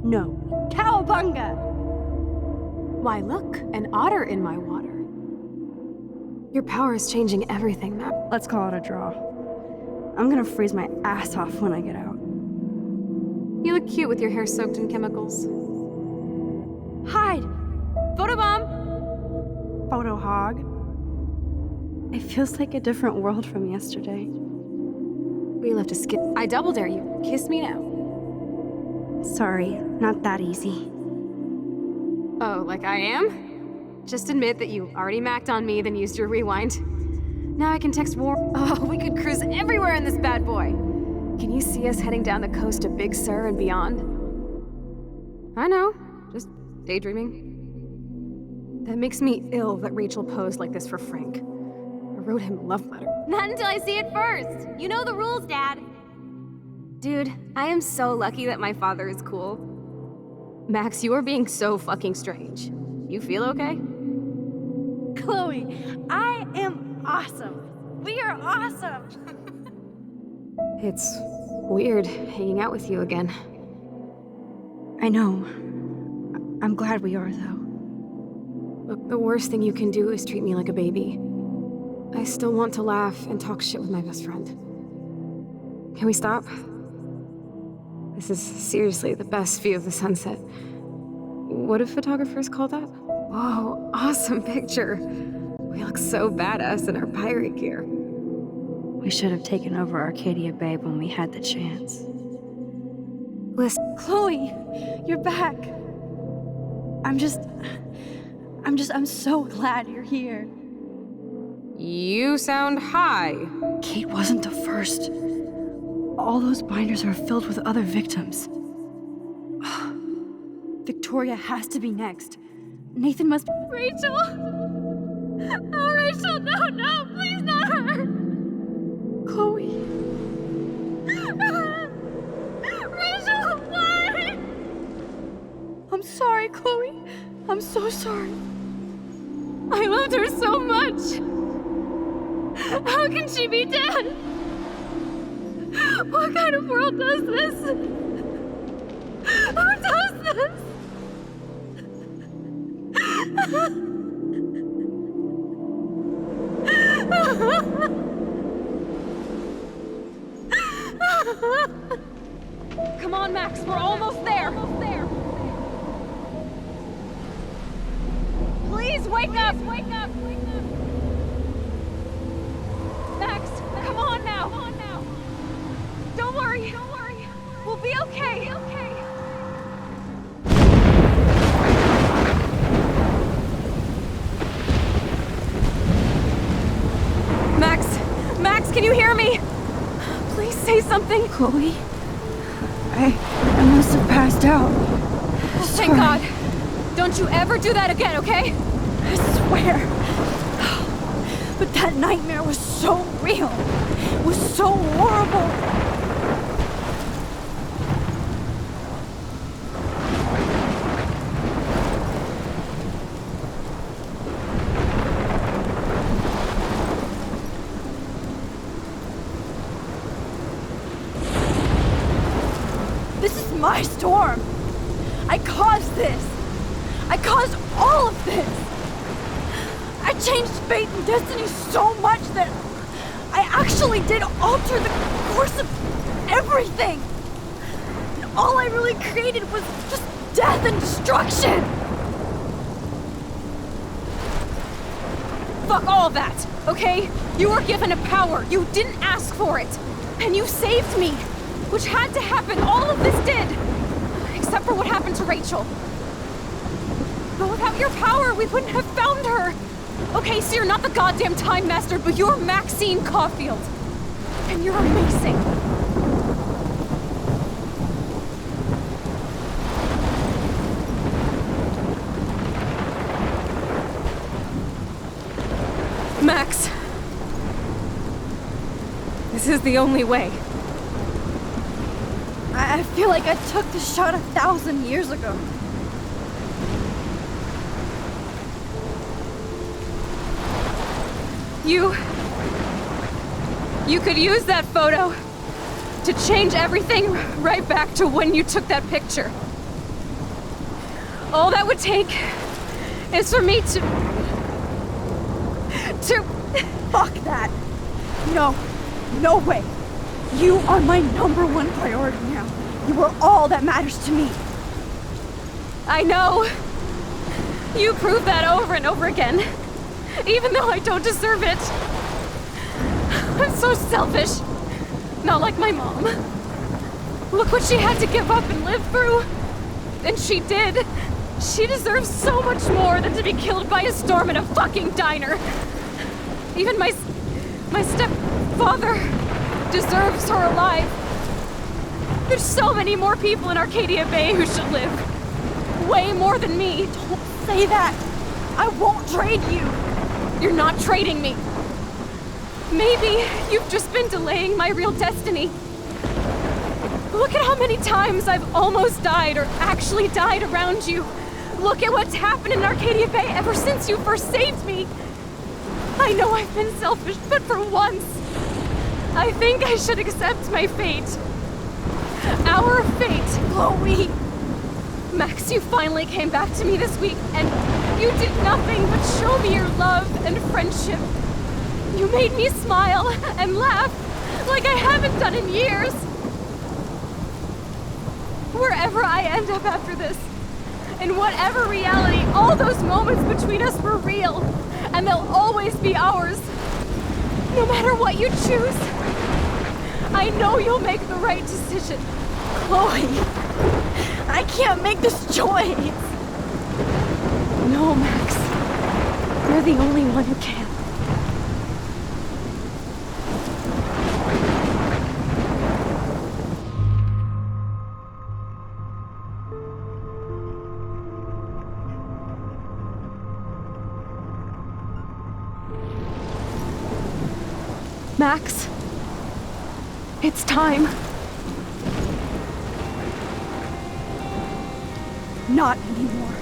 No. Cowabunga! Why, look, an otter in my water. Your power is changing everything, Max.
Let's call it a draw. I'm gonna freeze my ass off when I get out.
You look cute with your hair soaked in chemicals. Hide! Photobomb!
Photo hog. It feels like a different world from yesterday.
We left a skip. I double dare you. Kiss me now.
Sorry, not that easy.
Oh, like I am? Just admit that you already macked on me, then used your rewind. Now I can text war. Oh, we could cruise everywhere in this bad boy. Can you see us heading down the coast to Big Sur and beyond? I know, just daydreaming. That makes me ill that Rachel posed like this for Frank. I wrote him a love letter.
Not until I see it first. You know the rules, Dad.
Dude, I am so lucky that my father is cool. Max, you are being so fucking strange. You feel okay?
Chloe, I am awesome. We are awesome.
It's weird hanging out with you again.
I know. I'm glad we are, though.
Look, the worst thing you can do is treat me like a baby. I still want to laugh and talk shit with my best friend. Can we stop? This is seriously the best view of the sunset. What do photographers call that? Whoa, awesome picture. We look so badass in our pirate gear.
We should have taken over Arcadia Bay when we had the chance.
Listen,
Chloe, you're back. I'm so glad you're here.
You sound high.
Kate wasn't the first. All those binders are filled with other victims. Victoria has to be next. Nathan must...
Rachel! Oh, Rachel, no, please not her!
Chloe.
Rachel, why?
I'm sorry, Chloe. I'm so sorry.
I loved her so much. How can she be dead? What kind of world does this? Who does this?
Come on, Max, we're almost there.
Please wake up! Max, come on now! Don't worry. We'll be okay.
Max, can you hear me? Please say something.
Chloe, I must have passed out.
Thank God. Don't you ever do that again, okay?
I swear. But that nightmare was so real. It was so horrible. This is my storm. I caused this. I caused all of this. I changed fate and destiny so much that I actually did alter the course of everything. And all I really created was just death and destruction.
fuck all that, okay? You were given a power. You didn't ask for it. And you saved me, which had to happen. All of this did. Except for what happened to Rachel. But without your power, we wouldn't have found her. Okay, so you're not the goddamn Time Master, but you're Maxine Caulfield. And you're amazing. Max. This is the only way.
I feel like I took the shot 1,000 years ago.
You could use that photo to change everything right back to when you took that picture. All that would take is for me to...
Fuck that. No. No way. You are my #1 priority now. You are all that matters to me.
I know. You prove that over and over again. Even though I don't deserve it. I'm so selfish. Not like my mom. Look what she had to give up and live through. And she did. She deserves so much more than to be killed by a storm in a fucking diner. Even my stepfather deserves her alive. There's so many more people in Arcadia Bay who should live. Way more than me.
Don't say that. I won't trade you.
You're not trading me. Maybe you've just been delaying my real destiny. Look at how many times I've almost died or actually died around you. Look at what's happened in Arcadia Bay ever since you first saved me. I know I've been selfish, but for once, I think I should accept my fate. Our fate.
Chloe!
Max, you finally came back to me this week, and you did nothing but show me your love and friendship. You made me smile and laugh like I haven't done in years. Wherever I end up after this, in whatever reality, all those moments between us were real, and they'll always be ours. No matter what you choose, I know you'll make the right decision.
Chloe, I can't make this choice.
No, Max. You're the only one who can. Max, it's time.
Not anymore.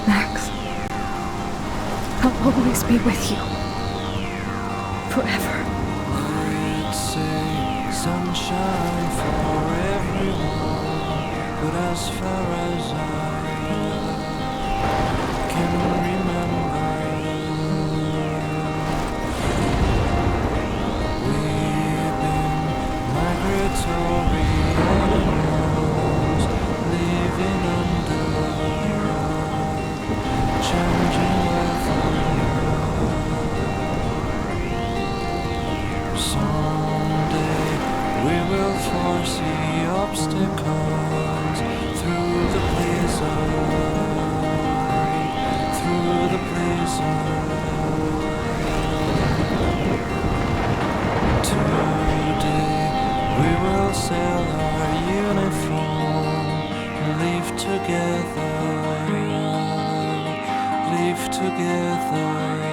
Max, I'll always be with you. Forever.
It's a sunshine for everyone, but as far as I can remember, we've been migratory animals living under changing weather. Someday we will foresee obstacles through the blizzard, through the blizzard. Today we will sell our uniform and live together, live together.